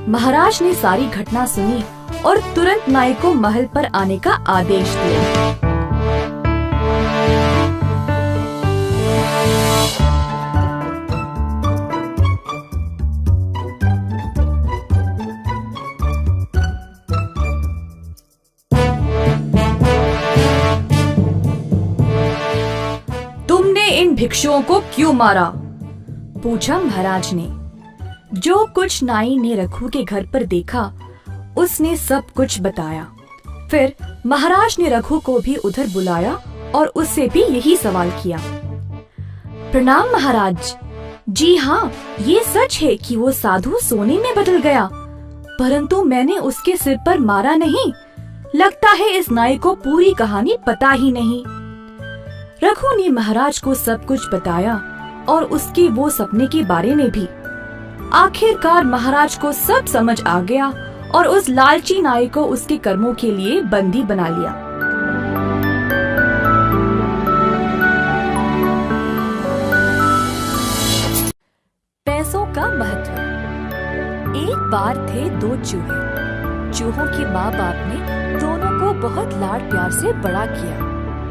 महाराज ने सारी घटना सुनी और तुरंत नाई को महल पर आने का आदेश दिया। तुमने इन भिक्षुओं को क्यों मारा? पूछा महाराज ने। जो कुछ नाई ने रघु के घर पर देखा उसने सब कुछ बताया। फिर महाराज ने रघु को भी उधर बुलाया और उससे भी यही सवाल किया। प्रणाम महाराज। जी हाँ, ये सच है कि वो साधु सोने में बदल गया, परंतु मैंने उसके सिर पर मारा नहीं। लगता है इस नाई को पूरी कहानी पता ही नहीं। रघु ने महाराज को सब कुछ बताया और उसके वो सपने के बारे में भी। आखिरकार महाराज को सब समझ आ गया और उस लालची नाई को उसके कर्मों के लिए बंदी बना लिया। पैसों का महत्व। एक बार थे दो चूहे। चूहों के माँ बाप ने दोनों को बहुत लाड़ प्यार से बड़ा किया,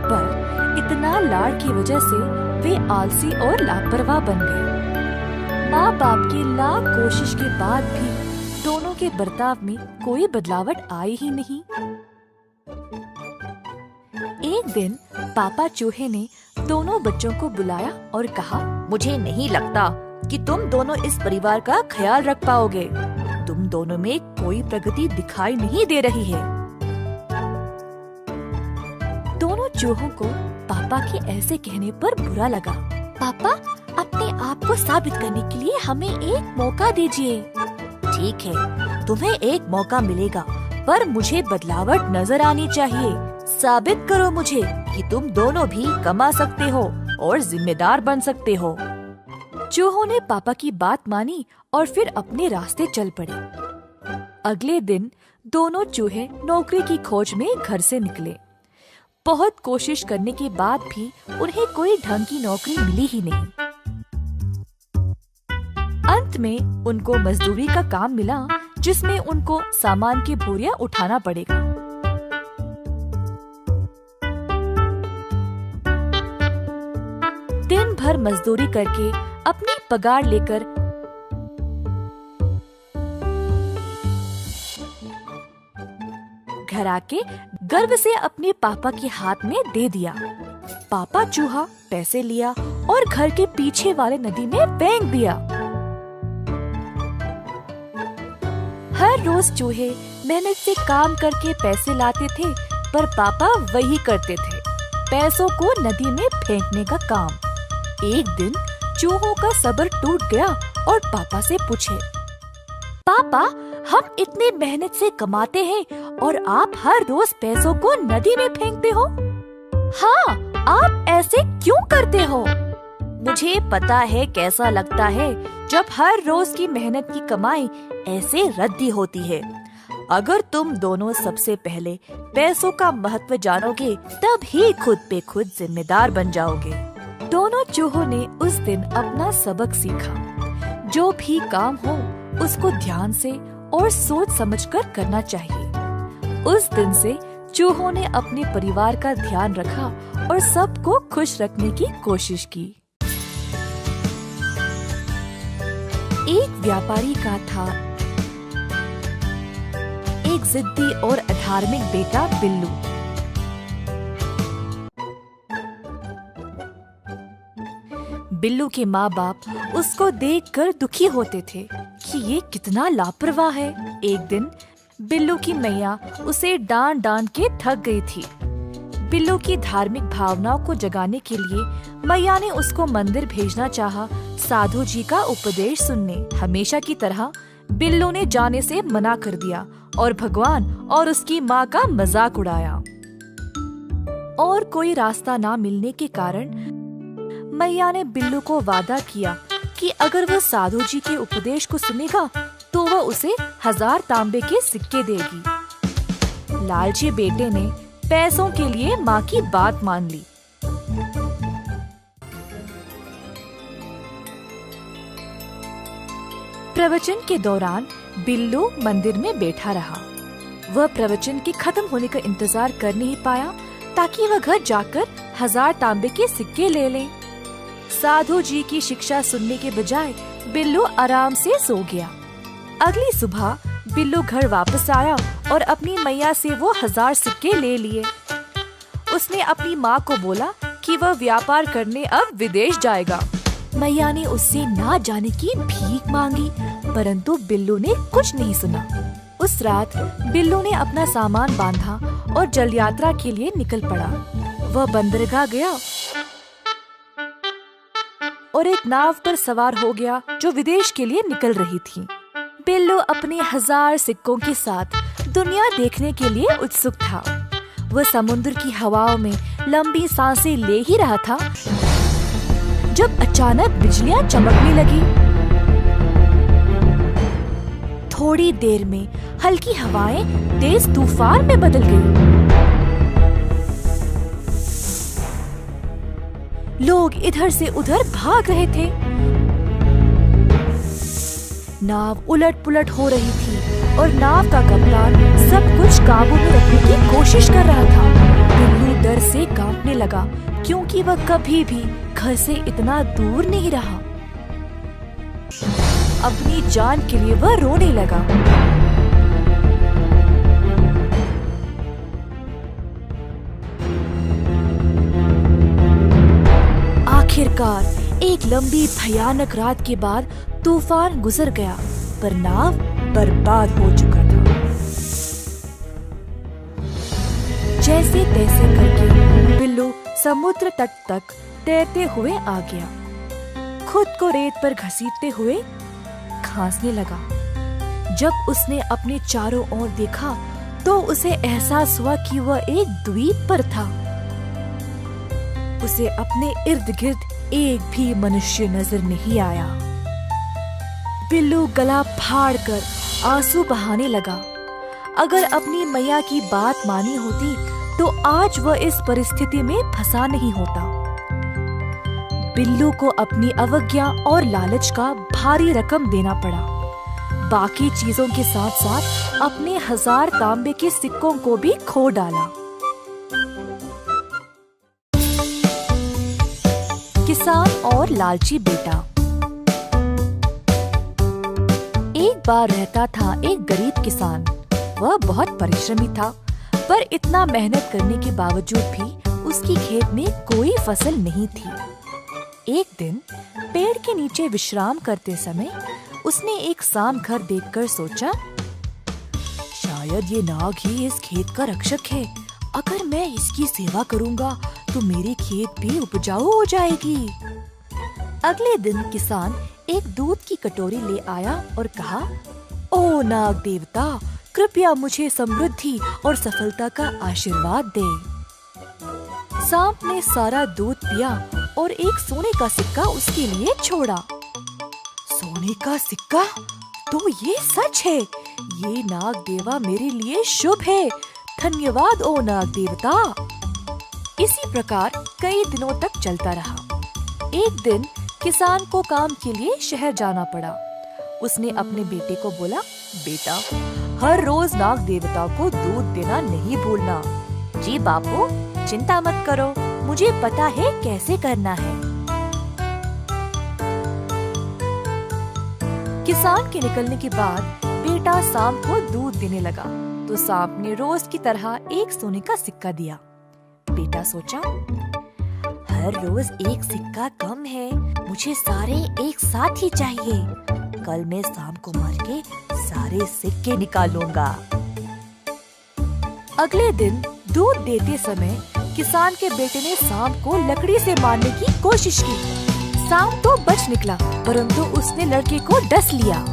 पर इतना लाड़ की वजह से वे आलसी और लापरवाह बन गए। माँ बाप की लाख कोशिश के बाद भी दोनों के बर्ताव में कोई बदलावट आई ही नहीं। एक दिन पापा चूहे ने दोनों बच्चों को बुलाया और कहा, मुझे नहीं लगता कि तुम दोनों इस परिवार का ख्याल रख पाओगे। तुम दोनों में कोई प्रगति दिखाई नहीं दे रही है। दोनों चूहों को पापा के ऐसे कहने पर बुरा लगा। पापा, अपने आप को साबित करने के लिए हमें एक मौका दीजिए। ठीक है, तुम्हें एक मौका मिलेगा, पर मुझे बदलावट नजर आनी चाहिए। साबित करो मुझे कि तुम दोनों भी कमा सकते हो और जिम्मेदार बन सकते हो। चूहों ने पापा की बात मानी और फिर अपने रास्ते चल पड़े। अगले दिन दोनों चूहे नौकरी की खोज में घर से निकले। बहुत कोशिश करने के बाद भी उन्हें कोई ढंग की नौकरी मिली ही नहीं। अंत में उनको मजदूरी का काम मिला, जिसमें उनको सामान की बोरियां उठाना पड़ेगा। दिन भर मजदूरी करके अपनी पगार लेकर घर आके गर्व से अपने पापा के हाथ में दे दिया। पापा चूहा पैसे लिया और घर के पीछे वाले नदी में फेंक दिया। हर रोज चूहे मेहनत से काम करके पैसे लाते थे, पर पापा वही करते थे, पैसों को नदी में फेंकने का काम। एक दिन चूहों का सब्र टूट गया और पापा से पूछे, पापा, हम इतने मेहनत से कमाते हैं और आप हर रोज पैसों को नदी में फेंकते हो। हाँ, आप ऐसे क्यों करते हो? मुझे पता है कैसा लगता है जब हर रोज की मेहनत की कमाई ऐसे रद्दी होती है। अगर तुम दोनों सबसे पहले पैसों का महत्व जानोगे, तब ही खुद पे खुद जिम्मेदार बन जाओगे। दोनों चूहों ने उस दिन अपना सबक सीखा। जो भी काम हो उसको ध्यान से और सोच समझकर करना चाहिए। उस दिन से चूहों ने अपने परिवार का ध्यान रखा और सबको खुश रखने की कोशिश की। एक व्यापारी का था एक जिद्दी और अधार्मिक बेटा बिल्लू। बिल्लू के माँ बाप उसको देखकर दुखी होते थे कि ये कितना लापरवाह है। एक दिन बिल्लू की मैया उसे डांट डांट के थक गई थी। बिल्लू की धार्मिक भावनाओं को जगाने के लिए मैया ने उसको मंदिर भेजना चाहा, साधु जी का उपदेश सुनने। हमेशा की तरह बिल्लू ने जाने से मना कर दिया और भगवान और उसकी माँ का मजाक उड़ाया। और कोई रास्ता ना मिलने के कारण मैया ने बिल्लू को वादा किया कि अगर वो साधु जी के उपदेश को सुनेगा तो वह उसे 1000 तांबे के सिक्के देगी। लालची बेटे ने पैसों के लिए माँ की बात मान ली। प्रवचन के दौरान बिल्लू मंदिर में बैठा रहा। वह प्रवचन के खत्म होने का इंतजार कर नहीं पाया ताकि वह घर जाकर 1000 तांबे के सिक्के ले ले। साधु जी की शिक्षा सुनने के बजाय बिल्लू आराम से सो गया। अगली सुबह बिल्लू घर वापस आया और अपनी मैया से वो 1000 सिक्के ले लिए। उसने अपनी माँ को बोला कि वह व्यापार करने अब विदेश जाएगा। मैया ने उससे ना जाने की भीख मांगी, परंतु बिल्लू ने कुछ नहीं सुना। उस रात बिल्लू ने अपना सामान बांधा और जल यात्रा के लिए निकल पड़ा। वह बंदरगाह गया और एक नाव पर सवार हो गया जो विदेश के लिए निकल रही थी। बिल्लू अपने 1000 सिक्कों के साथ दुनिया देखने के लिए उत्सुक था। वह समुद्र की हवाओं में लंबी सांसें ले ही रहा था जब अचानक बिजलियां चमकने लगी। थोड़ी देर में हल्की हवाएं तेज तूफान में बदल गई। लोग इधर से उधर भाग रहे थे। नाव उलट पुलट हो रही थी और नाव का कप्तान सब कुछ काबू में रखने की कोशिश कर रहा था। बिल्लू डर से कांपने लगा क्योंकि वह कभी भी घर से इतना दूर नहीं रहा। अपनी जान के लिए वह रोने लगा। आखिरकार एक लंबी भयानक रात के बाद तूफान गुजर गया, पर नाव बर्बाद हो चुका था। जैसे तैसे करके बिल्लू समुद्र तट तक तैरते हुए आ गया। खुद को रेत पर घसीटते हुए खांसने लगा। जब उसने अपने चारों ओर देखा तो उसे एहसास हुआ कि वह एक द्वीप पर था। उसे अपने इर्द गिर्द एक भी मनुष्य नजर नहीं आया। बिल्लू गला फाड़कर आंसू बहाने लगा। अगर अपनी मैया की बात मानी होती तो आज वह इस परिस्थिति में फंसा नहीं होता। बिल्लू को अपनी अवज्ञा और लालच का भारी रकम देना पड़ा। बाकी चीजों के साथ साथ अपने 1000 तांबे के सिक्कों को भी खो डाला। किसान और लालची बेटा। एक बार रहता था एक गरीब किसान। वह बहुत परिश्रमी था, पर इतना मेहनत करने के बावजूद भी उसकी खेत में कोई फसल नहीं थी। एक दिन पेड़ के नीचे विश्राम करते समय उसने एक सांप घर देखकर सोचा, शायद ये नाग ही इस खेत का रक्षक है। अगर मैं इसकी सेवा करूंगा तो मेरी खेत भी उपजाऊ हो जाएगी। अगले दिन किसान एक दूध की कटोरी ले आया और कहा, ओ नाग देवता, कृपया मुझे समृद्धि और सफलता का आशीर्वाद दे। सांप ने सारा दूध पिया और एक सोने का सिक्का उसके लिए छोड़ा। सोने का सिक्का? तो ये सच है। ये नाग देवा मेरे लिए शुभ है। धन्यवाद ओ नाग देवता। इसी प्रकार कई दिनों तक चलता रहा। एक दिन किसान को काम के लिए शहर जाना पड़ा। उसने अपने बेटे को बोला, बेटा, हर रोज नाग देवता को दूध देना नहीं भूलना। जी बापू, चिंता मत करो, मुझे पता है कैसे करना है। किसान के निकलने के बाद बेटा सांप को दूध देने लगा तो सांप ने रोज की तरह एक सोने का सिक्का दिया। बेटा सोचा, हर रोज एक सिक्का कम है, मुझे सारे एक साथ ही चाहिए। कल मैं सांप को मार के सारे सिक्के निकालूंगा। अगले दिन दूध देते समय किसान के बेटे ने सांप को लकड़ी से मारने की कोशिश की। सांप तो बच निकला, परंतु उसने लड़के को डस लिया।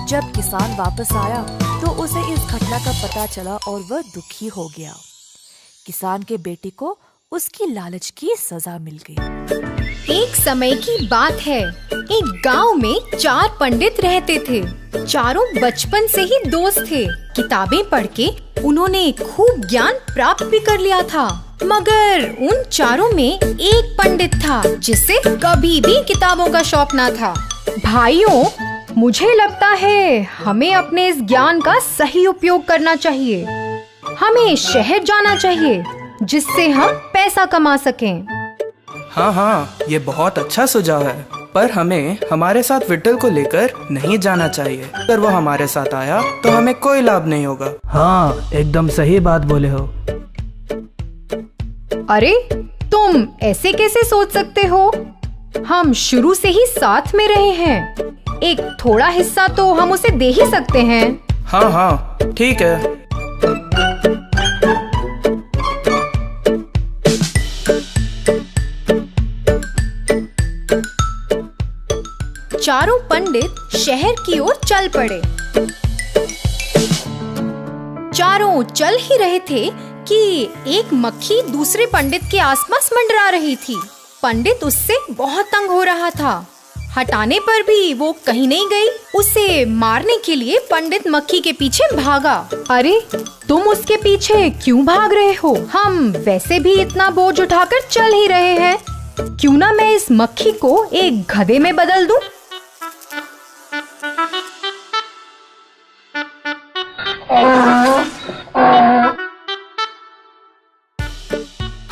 जब किसान वापस आया तो उसे इस घटना का पता चला और वह दुखी हो गया। किसान के बेटे को उसकी लालच की सजा मिल गई। एक समय की बात है, एक गांव में 4 पंडित रहते थे। चारों बचपन से ही दोस्त थे। किताबें पढ़ के उन्होंने खूब ज्ञान प्राप्त भी कर लिया था। मगर उन चारों में एक पंडित था जिसे कभी भी किताबों का शौक ना था। भाइयों, मुझे लगता है हमें अपने इस ज्ञान का सही उपयोग करना चाहिए। हमें शहर जाना चाहिए जिससे हम पैसा कमा सकें। हाँ, ये बहुत अच्छा सुझाव है, पर हमें हमारे साथ विट्ठल को लेकर नहीं जाना चाहिए। अगर वो हमारे साथ आया तो हमें कोई लाभ नहीं होगा। हाँ, एकदम सही बात बोले हो। अरे, तुम ऐसे कैसे सोच सकते हो? हम शुरू से ही साथ में रहे हैं। एक थोड़ा हिस्सा तो हम उसे दे ही सकते हैं। हाँ, ठीक है। चारों पंडित शहर की ओर चल पड़े। चारों चल ही रहे थे कि एक मक्खी दूसरे पंडित के आसपास मंडरा रही थी। पंडित उससे बहुत तंग हो रहा था। हटाने पर भी वो कहीं नहीं गई। उसे मारने के लिए पंडित मक्खी के पीछे भागा। अरे, तुम उसके पीछे क्यों भाग रहे हो? हम वैसे भी इतना बोझ उठाकर चल ही रहे हैं। क्यों ना मैं इस मक्खी को एक गधे में बदल दूं?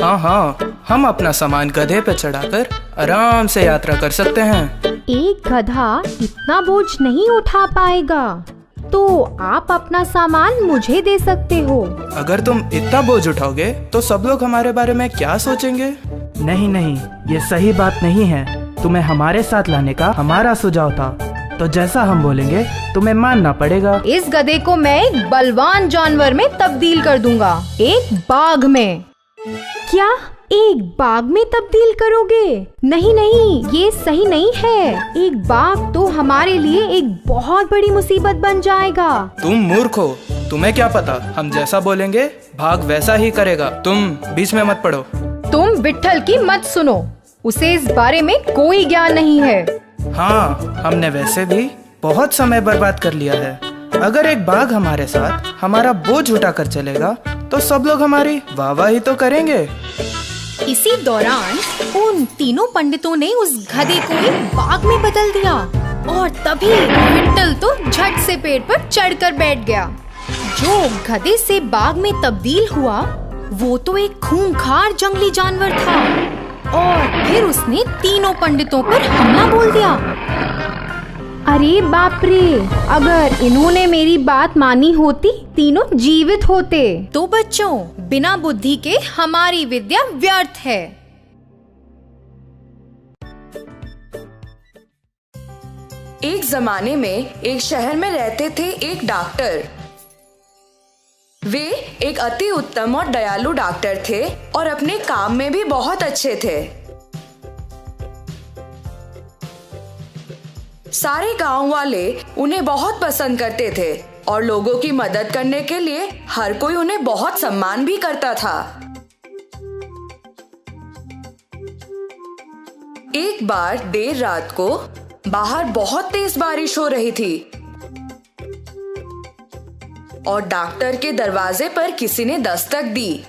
हाँ हाँ, हम अपना सामान गधे पे चढ़ाकर आराम से यात्रा कर सकते हैं। एक गधा इतना बोझ नहीं उठा पाएगा, तो आप अपना सामान मुझे दे सकते हो। अगर तुम इतना बोझ उठाओगे तो सब लोग हमारे बारे में क्या सोचेंगे? नहीं नहीं, ये सही बात नहीं है। तुम्हें हमारे साथ लाने का हमारा सुझाव था, तो जैसा हम बोलेंगे तुम्हें मानना पड़ेगा। इस गधे को मैं एक बलवान जानवर में तब्दील कर दूंगा, एक बाघ में। क्या एक बाघ में तब्दील करोगे? नहीं नहीं, ये सही नहीं है। एक बाघ तो हमारे लिए एक बहुत बड़ी मुसीबत बन जाएगा। तुम मूर्ख हो, तुम्हें क्या पता, हम जैसा बोलेंगे भाग वैसा ही करेगा। तुम बीच में मत पड़ो। तुम विट्ठल की मत सुनो, उसे इस बारे में कोई ज्ञान नहीं है। हाँ, हमने वैसे भी बहुत समय बर्बाद कर लिया है। अगर एक बाघ हमारे साथ हमारा बोझ उठाकर चलेगा तो सब लोग हमारी वाहवाही तो करेंगे। इसी दौरान उन तीनों पंडितों ने उस गधे को एक बाघ में बदल दिया और तभी विट्ठल तो झट से पेड़ पर चढ़कर बैठ गया। जो गधे से बाघ में तब्दील हुआ वो तो एक खूंखार जंगली जानवर था और फिर उसने तीनों पंडितों पर हमला बोल दिया। अरे बाप रे, अगर इन्होंने मेरी बात मानी होती तीनों जीवित होते। तो बच्चों, बिना बुद्धि के हमारी विद्या व्यर्थ है। एक जमाने में एक शहर में रहते थे एक डॉक्टर। वे एक अति उत्तम और दयालु डॉक्टर थे और अपने काम में भी बहुत अच्छे थे। सारे गांव वाले उन्हें बहुत पसंद करते थे और लोगों की मदद करने के लिए हर कोई उन्हें बहुत सम्मान भी करता था। एक बार देर रात को बाहर बहुत तेज बारिश हो रही थी और डॉक्टर के दरवाजे पर किसी ने दस्तक दी।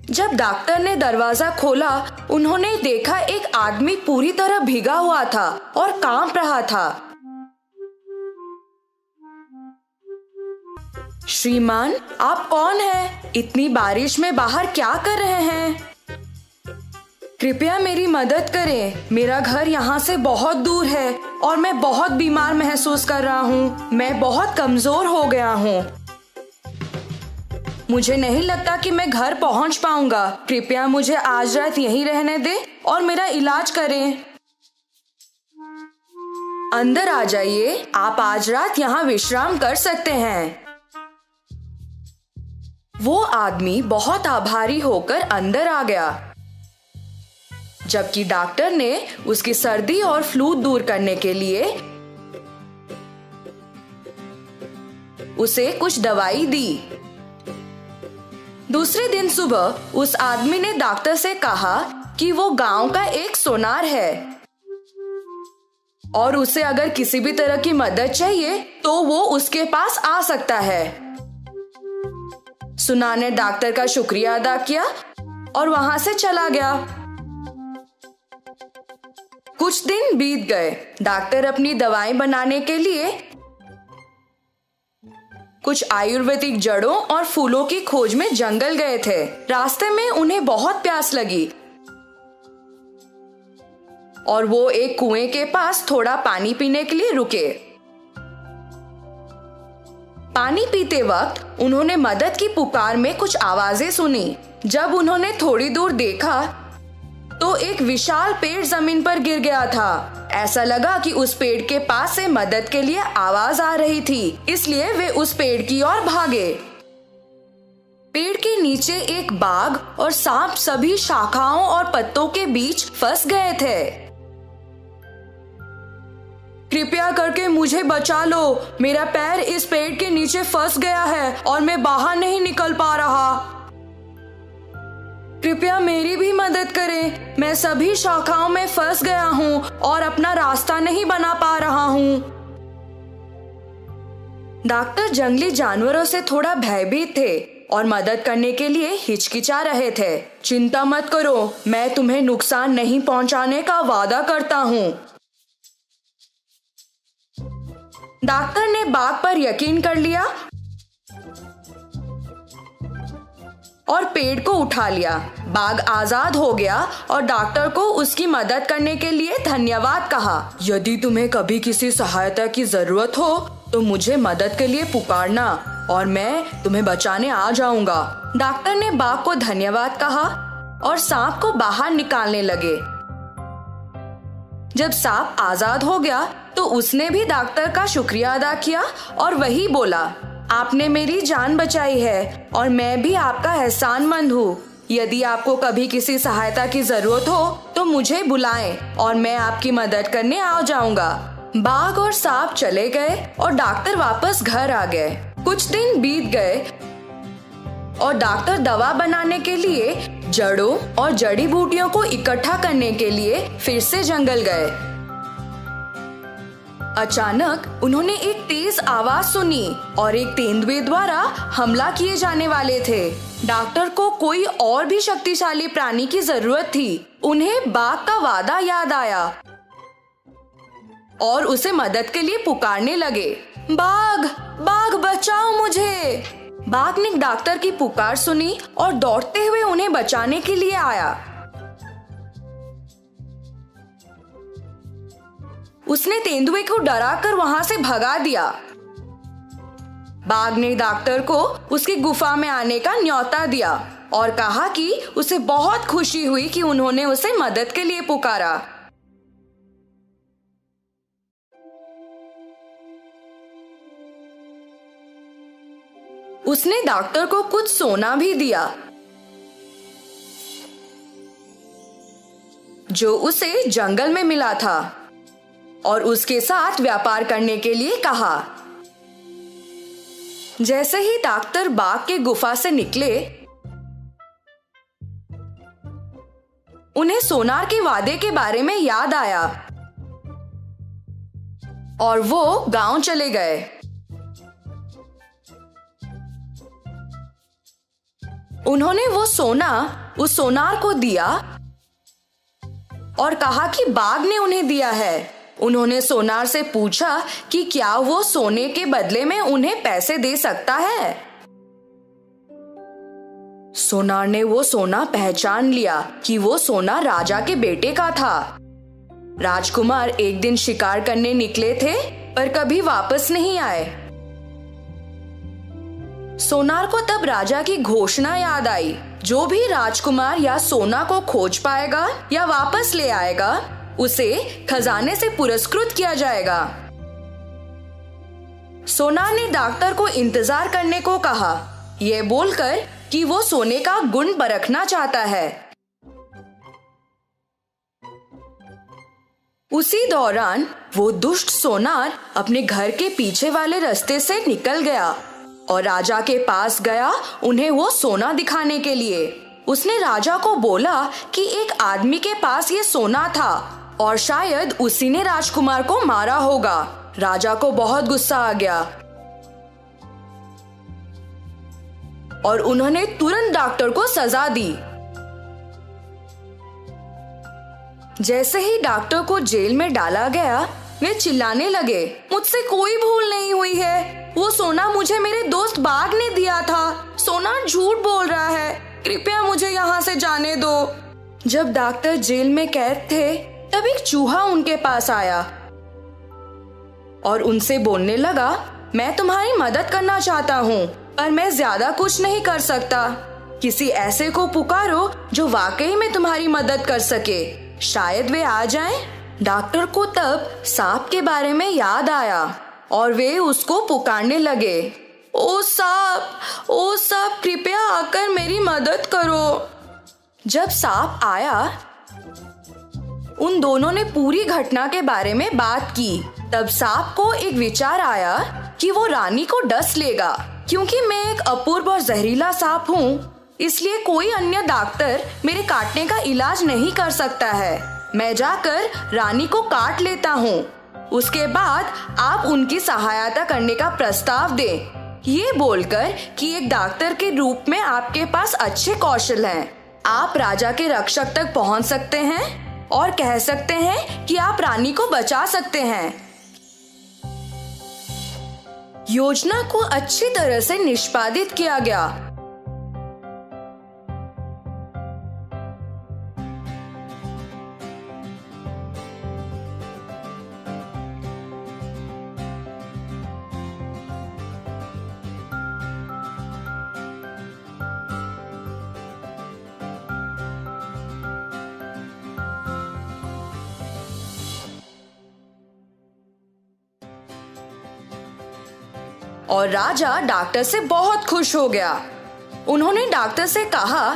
जब डॉक्टर ने दरवाजा खोला, उन्होंने देखा एक आदमी पूरी तरह भीगा हुआ था और कांप रहा था। श्रीमान, आप कौन हैं? इतनी बारिश में बाहर क्या कर रहे हैं? कृपया मेरी मदद करें। मेरा घर यहाँ से बहुत दूर है और मैं बहुत बीमार महसूस कर रहा हूँ। मैं बहुत कमजोर हो गया हूँ। मुझे नहीं लगता कि मैं घर पहुँच पाऊंगा। कृपया मुझे आज रात यहीं रहने दें और मेरा इलाज करें। अंदर आ जाइए, आप आज रात यहाँ विश्राम कर सकते हैं। वो आदमी बहुत आभारी होकर अंदर आ गया, जबकि डॉक्टर ने उसकी सर्दी और फ्लू दूर करने के लिए उसे कुछ दवाई दी। दूसरे दिन सुबह उस आदमी ने डॉक्टर से कहा कि वो गांव का एक सोनार है और उसे अगर किसी भी तरह की मदद चाहिए तो वो उसके पास आ सकता है। सुनार ने डॉक्टर का शुक्रिया अदा किया और वहां से चला गया। कुछ दिन बीत गए। डॉक्टर अपनी दवाएं बनाने के लिए कुछ आयुर्वेदिक जड़ों और फूलों की खोज में जंगल गए थे। रास्ते में उन्हें बहुत प्यास लगी और वो एक कुएं के पास थोड़ा पानी पीने के लिए रुके। पानी पीते वक्त उन्होंने मदद की पुकार में कुछ आवाजें सुनी। जब उन्होंने थोड़ी दूर देखा तो एक विशाल पेड़ जमीन पर गिर गया था। ऐसा लगा कि उस पेड़ के पास से मदद के लिए आवाज आ रही थी, इसलिए वे उस पेड़ की ओर भागे। पेड़ के नीचे एक बाघ और सांप सभी शाखाओं और पत्तों के बीच फंस गए थे। कृपया करके मुझे बचा लो, मेरा पैर इस पेड़ के नीचे फंस गया है और मैं बाहर नहीं निकल पा रहा। कृपया मेरी भी मदद करें, मैं सभी शाखाओं में फंस गया हूँ और अपना रास्ता नहीं बना पा रहा हूँ। डॉक्टर जंगली जानवरों से थोड़ा भयभीत थे और मदद करने के लिए हिचकिचा रहे थे। चिंता मत करो, मैं तुम्हें नुकसान नहीं पहुंचाने का वादा करता हूँ। डॉक्टर ने बाघ पर यकीन कर लिया और पेड़ को उठा लिया। बाघ आजाद हो गया और डॉक्टर को उसकी मदद करने के लिए धन्यवाद कहा। यदि तुम्हें कभी किसी सहायता की जरूरत हो तो मुझे मदद के लिए पुकारना और मैं तुम्हें बचाने आ जाऊंगा। डॉक्टर ने बाघ को धन्यवाद कहा और सांप को बाहर निकालने लगे। जब सांप आजाद हो गया तो उसने भी डॉक्टर का शुक्रिया अदा किया और वही बोला, आपने मेरी जान बचाई है और मैं भी आपका एहसानमंद हूँ। यदि आपको कभी किसी सहायता की जरूरत हो तो मुझे बुलाएं और मैं आपकी मदद करने आ जाऊंगा। बाघ और सांप चले गए और डॉक्टर वापस घर आ गए। कुछ दिन बीत गए और डॉक्टर दवा बनाने के लिए जड़ों और जड़ी बूटियों को इकट्ठा करने के लिए फिर से जंगल गए। अचानक उन्होंने एक तेज आवाज सुनी और एक तेंदुए द्वारा हमला किए जाने वाले थे। डॉक्टर को कोई और भी शक्तिशाली प्राणी की जरूरत थी। उन्हें बाघ का वादा याद आया और उसे मदद के लिए पुकारने लगे, बाघ, बाघ बचाओ मुझे। बाघ ने डॉक्टर की पुकार सुनी और दौड़ते हुए उन्हें बचाने के लिए आया। उसने तेंदुए को डराकर वहां से भगा दिया। बाघ ने डॉक्टर को उसकी गुफा में आने का न्योता दिया और कहा कि उसे बहुत खुशी हुई कि उन्होंने उसे मदद के लिए पुकारा। उसने डॉक्टर को कुछ सोना भी दिया जो उसे जंगल में मिला था और उसके साथ व्यापार करने के लिए कहा। जैसे ही डॉक्टर बाघ के गुफा से निकले, उन्हें सोनार के वादे के बारे में याद आया और वो गांव चले गए। उन्होंने वो सोना उस सोनार को दिया और कहा कि बाघ ने उन्हें दिया है। उन्होंने सोनार से पूछा कि क्या वो सोने के बदले में उन्हें पैसे दे सकता है। सोनार ने वो सोना पहचान लिया कि वो सोना राजा के बेटे का था। राजकुमार एक दिन शिकार करने निकले थे पर कभी वापस नहीं आए। सोनार को तब राजा की घोषणा याद आई, जो भी राजकुमार या सोना को खोज पाएगा या वापस ले आएगा उसे खजाने से पुरस्कृत किया जाएगा। सोनार ने डॉक्टर को इंतजार करने को कहा, यह बोलकर कि वो सोने का गुण परखना चाहता है। उसी दौरान वो दुष्ट सोनार अपने घर के पीछे वाले रास्ते से निकल गया और राजा के पास गया उन्हें वो सोना दिखाने के लिए। उसने राजा को बोला कि एक आदमी के पास ये सोना था और शायद उसी ने राजकुमार को मारा होगा। राजा को बहुत गुस्सा आ गया और उन्होंने तुरंत डॉक्टर को सजा दी। जैसे ही डॉक्टर को जेल में डाला गया, वे चिल्लाने लगे, मुझसे कोई भूल नहीं हुई है। वो सोना मुझे मेरे दोस्त बाघ ने दिया था। सोना झूठ बोल रहा है। कृपया मुझे यहाँ से जाने दो। जब डॉक्टर जेल में कैद थे, तब एक चूहा उनके पास आया और उनसे बोलने लगा, मैं तुम्हारी मदद करना चाहता हूँ पर मैं ज्यादा कुछ नहीं कर सकता। किसी ऐसे को पुकारो जो वाकई में तुम्हारी मदद कर सके। शायद वे आ जाएं। डॉक्टर को तब सांप के बारे में याद आया और वे उसको पुकारने लगे, ओ सांप, कृपया आकर मेरी मदद करो। जब सांप आया, उन दोनों ने पूरी घटना के बारे में बात की। तब सांप को एक विचार आया कि वो रानी को डस लेगा। क्योंकि मैं एक अपूर्व और जहरीला सांप हूँ, इसलिए कोई अन्य डॉक्टर मेरे काटने का इलाज नहीं कर सकता है। मैं जाकर रानी को काट लेता हूँ। उसके बाद आप उनकी सहायता करने का प्रस्ताव दें। ये बोलकर कि एक डॉक्टर के रूप में आपके पास अच्छे कौशल हैं। आप राजा के रक्षक तक पहुँच सकते हैं और कह सकते हैं कि आप रानी को बचा सकते हैं। योजना को अच्छी तरह से निष्पादित किया गया। और राजा डॉक्टर से बहुत खुश हो गया। उन्होंने डॉक्टर से कहा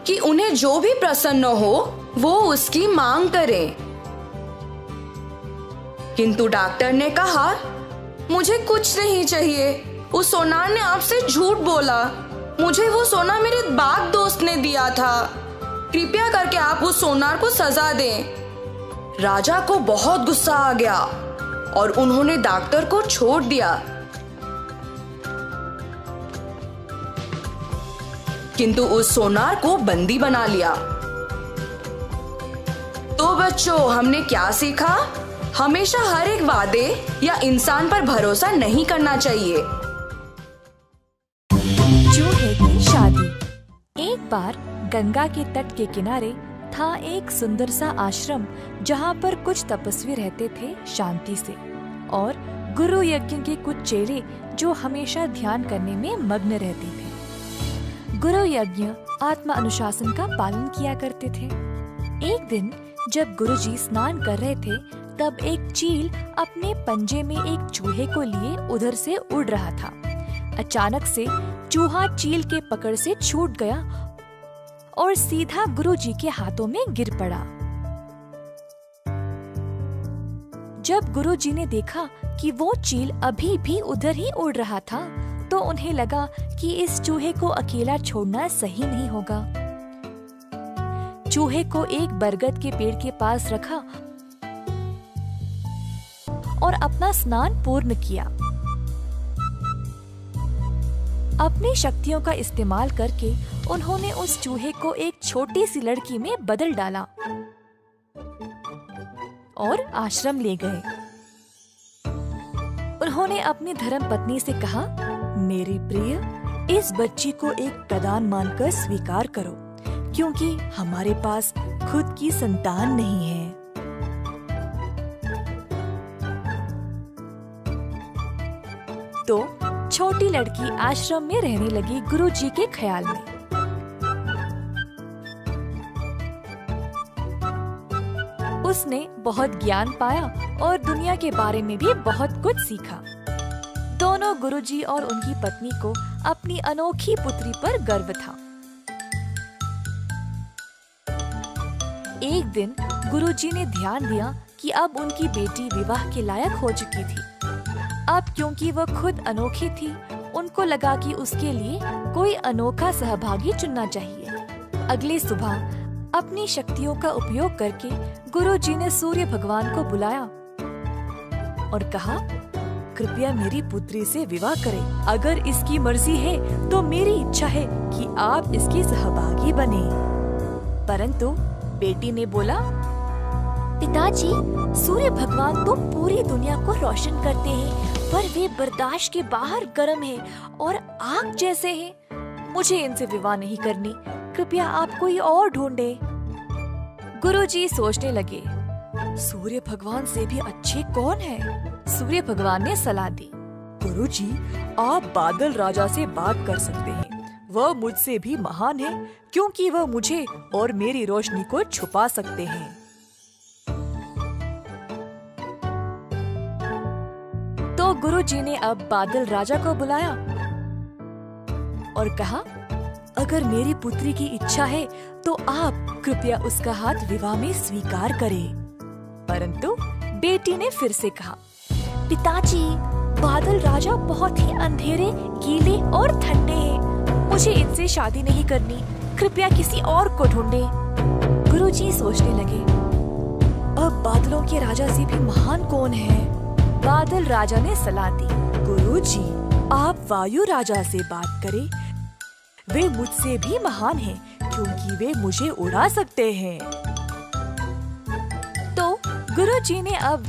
कि उन्हें जो भी प्रसन्न हो वो उसकी मांग करें। किंतु डॉक्टर ने कहा, मुझे कुछ नहीं चाहिए। उस सोनार ने आपसे झूठ बोला। मुझे वो सोना मेरे बाघ दोस्त ने दिया था। कृपया करके आप उस सोनार को सजा दें। राजा को बहुत गुस्सा आ गया और उन्होंने डॉक्टर को छोड़ दिया। किंतु उस सोनार को बंदी बना लिया। तो बच्चों, हमने क्या सीखा? हमेशा हर एक वादे या इंसान पर भरोसा नहीं करना चाहिए। चूहे की शादी। एक बार गंगा के तट के किनारे था एक सुंदर सा आश्रम, जहाँ पर कुछ तपस्वी रहते थे शांति से, और गुरु यज्ञ के कुछ चेले जो हमेशा ध्यान करने में मग्न रहते थे। गुरु यज्ञ आत्मा अनुशासन का पालन किया करते थे। एक दिन जब गुरुजी स्नान कर रहे थे, तब एक चील अपने पंजे में एक चूहे को लिए उधर से उड़ रहा था। अचानक से चूहा चील के पकड़ से छूट गया और सीधा गुरुजी के हाथों में गिर पड़ा। जब गुरुजी ने देखा कि वो चील अभी भी उधर ही उड़ रहा था, तो उन्हें लगा कि इस चूहे को अकेला छोड़ना सही नहीं होगा। चूहे को एक बरगद के पेड़ के पास रखा और अपना स्नान पूर्ण किया। अपनी शक्तियों का इस्तेमाल करके उन्होंने उस चूहे को एक छोटी सी लड़की में बदल डाला और आश्रम ले गए। उन्होंने अपनी धर्मपत्नी से कहा, मेरी प्रिय, इस बच्ची को एक प्रदान मानकर स्वीकार करो, क्योंकि हमारे पास खुद की संतान नहीं है। तो छोटी लड़की आश्रम में रहने लगी गुरुजी के ख्याल में। उसने बहुत ज्ञान पाया और दुनिया के बारे में भी बहुत कुछ सीखा। दोनों गुरुजी और उनकी पत्नी को अपनी अनोखी पुत्री पर गर्व था। एक दिन गुरुजी ने ध्यान दिया कि अब उनकी बेटी विवाह के लायक हो चुकी थी। अब क्योंकि वह खुद अनोखी थी, उनको लगा कि उसके लिए कोई अनोखा सहभागी चुनना चाहिए। अगली सुबह अपनी शक्तियों का उपयोग करके गुरुजी ने सूर्य भगवान को बुलाया और कहा, कृपया मेरी पुत्री से विवाह करें। अगर इसकी मर्जी है तो मेरी इच्छा है कि आप इसकी सहभागी बने। परंतु बेटी ने बोला, पिताजी, सूर्य भगवान तो पूरी दुनिया को रोशन करते हैं, पर वे बर्दाश्त के बाहर गर्म हैं और आग जैसे हैं। मुझे इनसे विवाह नहीं करनी। कृपया आप कोई और ढूंढे। गुरुजी सोचने लगे, सूर्य भगवान से भी अच्छे कौन है? सूर्य भगवान ने सलाह दी, गुरुजी, आप बादल राजा से बात कर सकते हैं। वह मुझसे भी महान है, क्योंकि वह मुझे और मेरी रोशनी को छुपा सकते हैं। तो गुरुजी ने अब बादल राजा को बुलाया और कहा, अगर मेरी पुत्री की इच्छा है तो आप कृपया उसका हाथ विवाह में स्वीकार करें। परंतु बेटी ने फिर से कहा, पिताजी, बादल राजा बहुत ही अंधेरे, गीले और ठंडे हैं। मुझे इनसे शादी नहीं करनी। कृपया किसी और को ढूंढे। गुरुजी सोचने लगे, अब बादलों के राजा से भी महान कौन है? बादल राजा ने सलाह दी, गुरुजी, आप वायु राजा से बात करें। वे मुझसे भी महान हैं, क्योंकि वे मुझे उड़ा सकते हैं। तो गुरुजी ने अब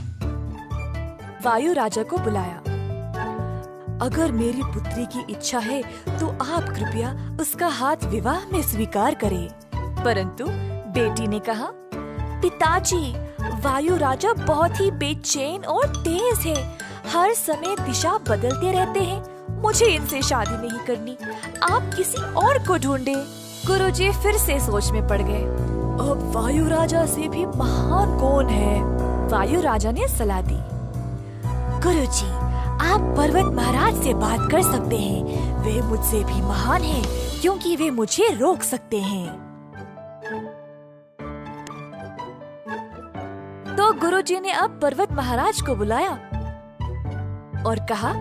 वायु राजा को बुलाया। अगर मेरी पुत्री की इच्छा है तो आप कृपया उसका हाथ विवाह में स्वीकार करें। परंतु बेटी ने कहा, पिताजी, वायु राजा बहुत ही बेचैन और तेज है। हर समय दिशा बदलते रहते हैं। मुझे इनसे शादी नहीं करनी। आप किसी और को ढूंढे। गुरुजी फिर से सोच में पड़ गए। अब वायु राजा से भी महान कौन है? वायु राजा ने सलाह दी, गुरुजी, आप पर्वत महाराज से बात कर सकते हैं। वे मुझसे भी महान हैं, क्योंकि वे मुझे रोक सकते हैं। तो गुरुजी ने अब पर्वत महाराज को बुलाया और कहा,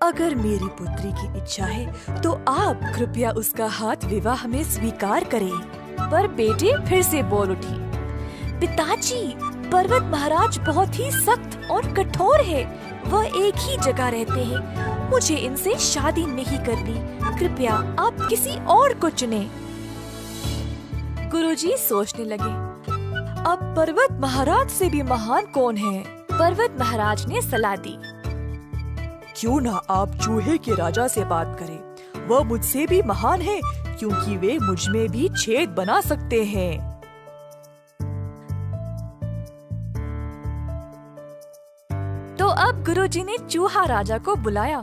अगर मेरी पुत्री की इच्छा है तो आप कृपया उसका हाथ विवाह में स्वीकार करें। पर बेटी फिर से बोल उठी, पिताजी, पर्वत महाराज बहुत ही सख्त और कठोर है। वह एक ही जगह रहते हैं। मुझे इनसे शादी नहीं करनी। कृपया आप किसी और को चुनें। गुरुजी सोचने लगे, अब पर्वत महाराज से भी महान कौन है? पर्वत महाराज ने सलाह दी, क्यों ना आप चूहे के राजा से बात करें। वह मुझसे भी महान है, क्योंकि वे मुझ में भी छेद बना सकते हैं। तो अब गुरुजी ने चूहा राजा को बुलाया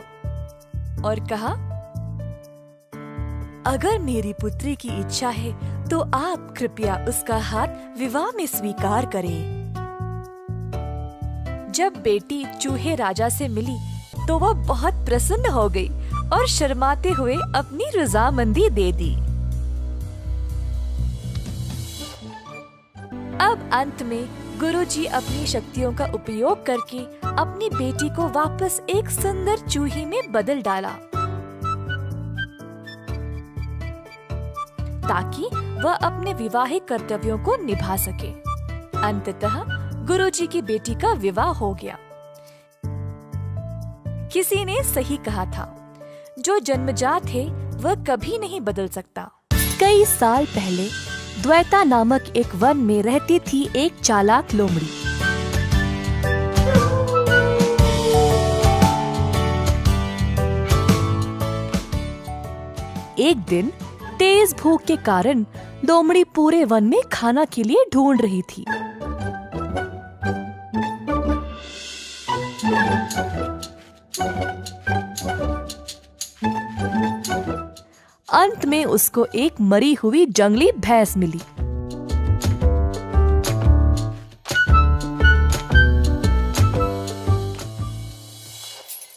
और कहा, अगर मेरी पुत्री की इच्छा है तो आप कृपया उसका हाथ विवाह में स्वीकार करें। जब बेटी चूहे राजा से मिली तो वह बहुत प्रसन्न हो गई और शर्माते हुए अपनी रजामंदी दे दी। अब अंत में गुरुजी अपनी शक्तियों का उपयोग करके अपनी बेटी को वापस एक सुंदर चूही में बदल डाला, ताकि वह अपने विवाहिक कर्तव्यों को निभा सके। अंततः गुरुजी की बेटी का विवाह हो गया। किसी ने सही कहा था, जो जन्मजात है वह कभी नहीं बदल सकता। कई साल पहले द्वैता नामक एक वन में रहती थी एक चालाक लोमड़ी। एक दिन तेज भूख के कारण लोमड़ी पूरे वन में खाना के लिए ढूंढ रही थी। अंत में उसको एक मरी हुई जंगली भैंस मिली।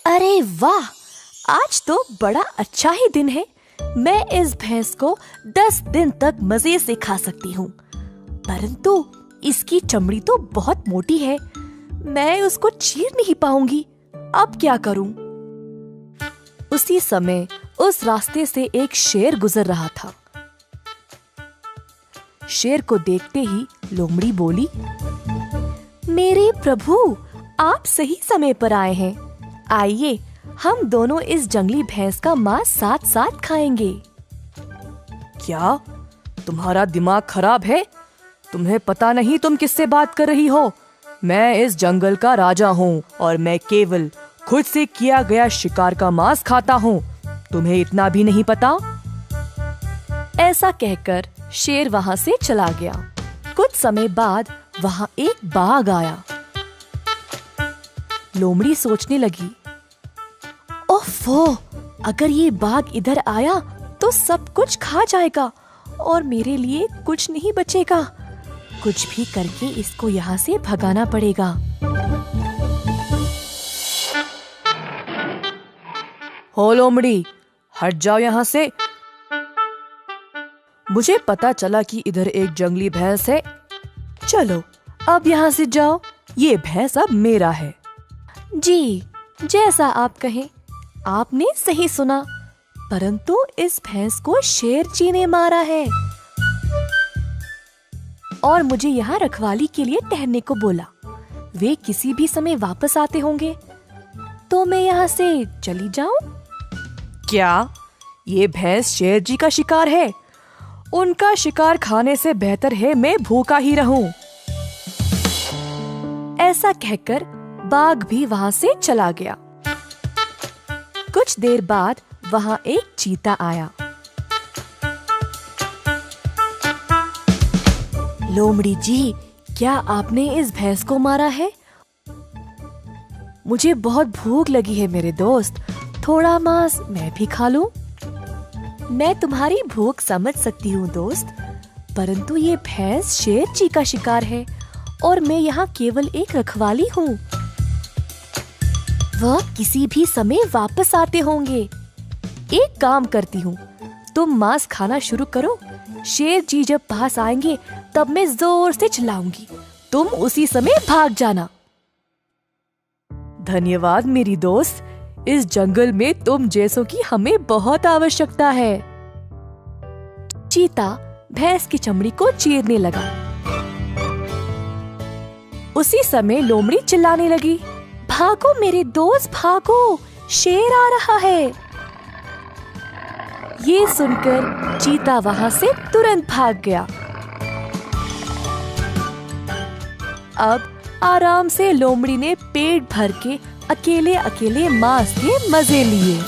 अरे वाह, आज तो बड़ा अच्छा ही दिन है। मैं इस भैंस को 10 दिन तक मजे से खा सकती हूँ। परंतु इसकी चमड़ी तो बहुत मोटी है, मैं उसको चीर नहीं पाऊंगी। अब क्या करूं? उसी समय उस रास्ते से एक शेर गुजर रहा था। शेर को देखते ही लोमड़ी बोली, मेरे प्रभु, आप सही समय पर आए हैं। आइए, हम दोनों इस जंगली भैंस का मांस साथ साथ खाएंगे। क्या तुम्हारा दिमाग खराब है? तुम्हें पता नहीं तुम किससे बात कर रही हो? मैं इस जंगल का राजा हूँ और मैं केवल खुद से किया गया शिकार का मांस खाता हूँ। तुम्हें इतना भी नहीं पता? ऐसा कहकर शेर वहाँ से चला गया। कुछ समय बाद वहाँ एक बाघ आया। लोमड़ी सोचने लगी, ओफो, अगर ये बाघ इधर आया तो सब कुछ खा जाएगा और मेरे लिए कुछ नहीं बचेगा। कुछ भी करके इसको यहाँ से भगाना पड़ेगा। हो लोमड़ी, हट जाओ यहाँ से। मुझे पता चला कि इधर एक जंगली भैंस है। चलो अब यहाँ से जाओ, ये भैंस अब मेरा है। जी, जैसा आप कहें। आपने सही सुना, परंतु इस भैंस को शेर जी ने मारा है और मुझे यहाँ रखवाली के लिए ठहरने को बोला। वे किसी भी समय वापस आते होंगे, तो मैं यहाँ से चली जाऊं? क्या ये भैंस शेर जी का शिकार है? उनका शिकार खाने से बेहतर है मैं भूखा ही रहूं। ऐसा कहकर बाघ भी वहाँ से चला गया। कुछ देर बाद वहाँ एक चीता आया। लोमड़ी जी, क्या आपने इस भैंस को मारा है? मुझे बहुत भूख लगी है मेरे दोस्त, थोड़ा मांस मैं भी खा लूं? मैं तुम्हारी भूख समझ सकती हूँ दोस्त, परंतु ये भैंस शेर जी का शिकार है और मैं यहाँ केवल एक रखवाली हूँ। वह किसी भी समय वापस आते होंगे। एक काम करती हूँ, तुम मांस खाना शुरू करो। शेर जी जब पास आएंगे तब मैं जोर से चिल्लाऊंगी, तुम उसी समय भाग जाना। धन्यवाद मेरी दोस्त, इस जंगल में तुम जैसों की हमें बहुत आवश्यकता है। चीता भैंस की चमड़ी को चीरने लगा। उसी समय लोमड़ी चिल्लाने लगी, भागो मेरे दोस्त भागो, शेर आ रहा है। ये सुनकर चीता वहां से तुरंत भाग गया। अब आराम से लोमड़ी ने पेट भर के अकेले अकेले मांस के मजे लिए।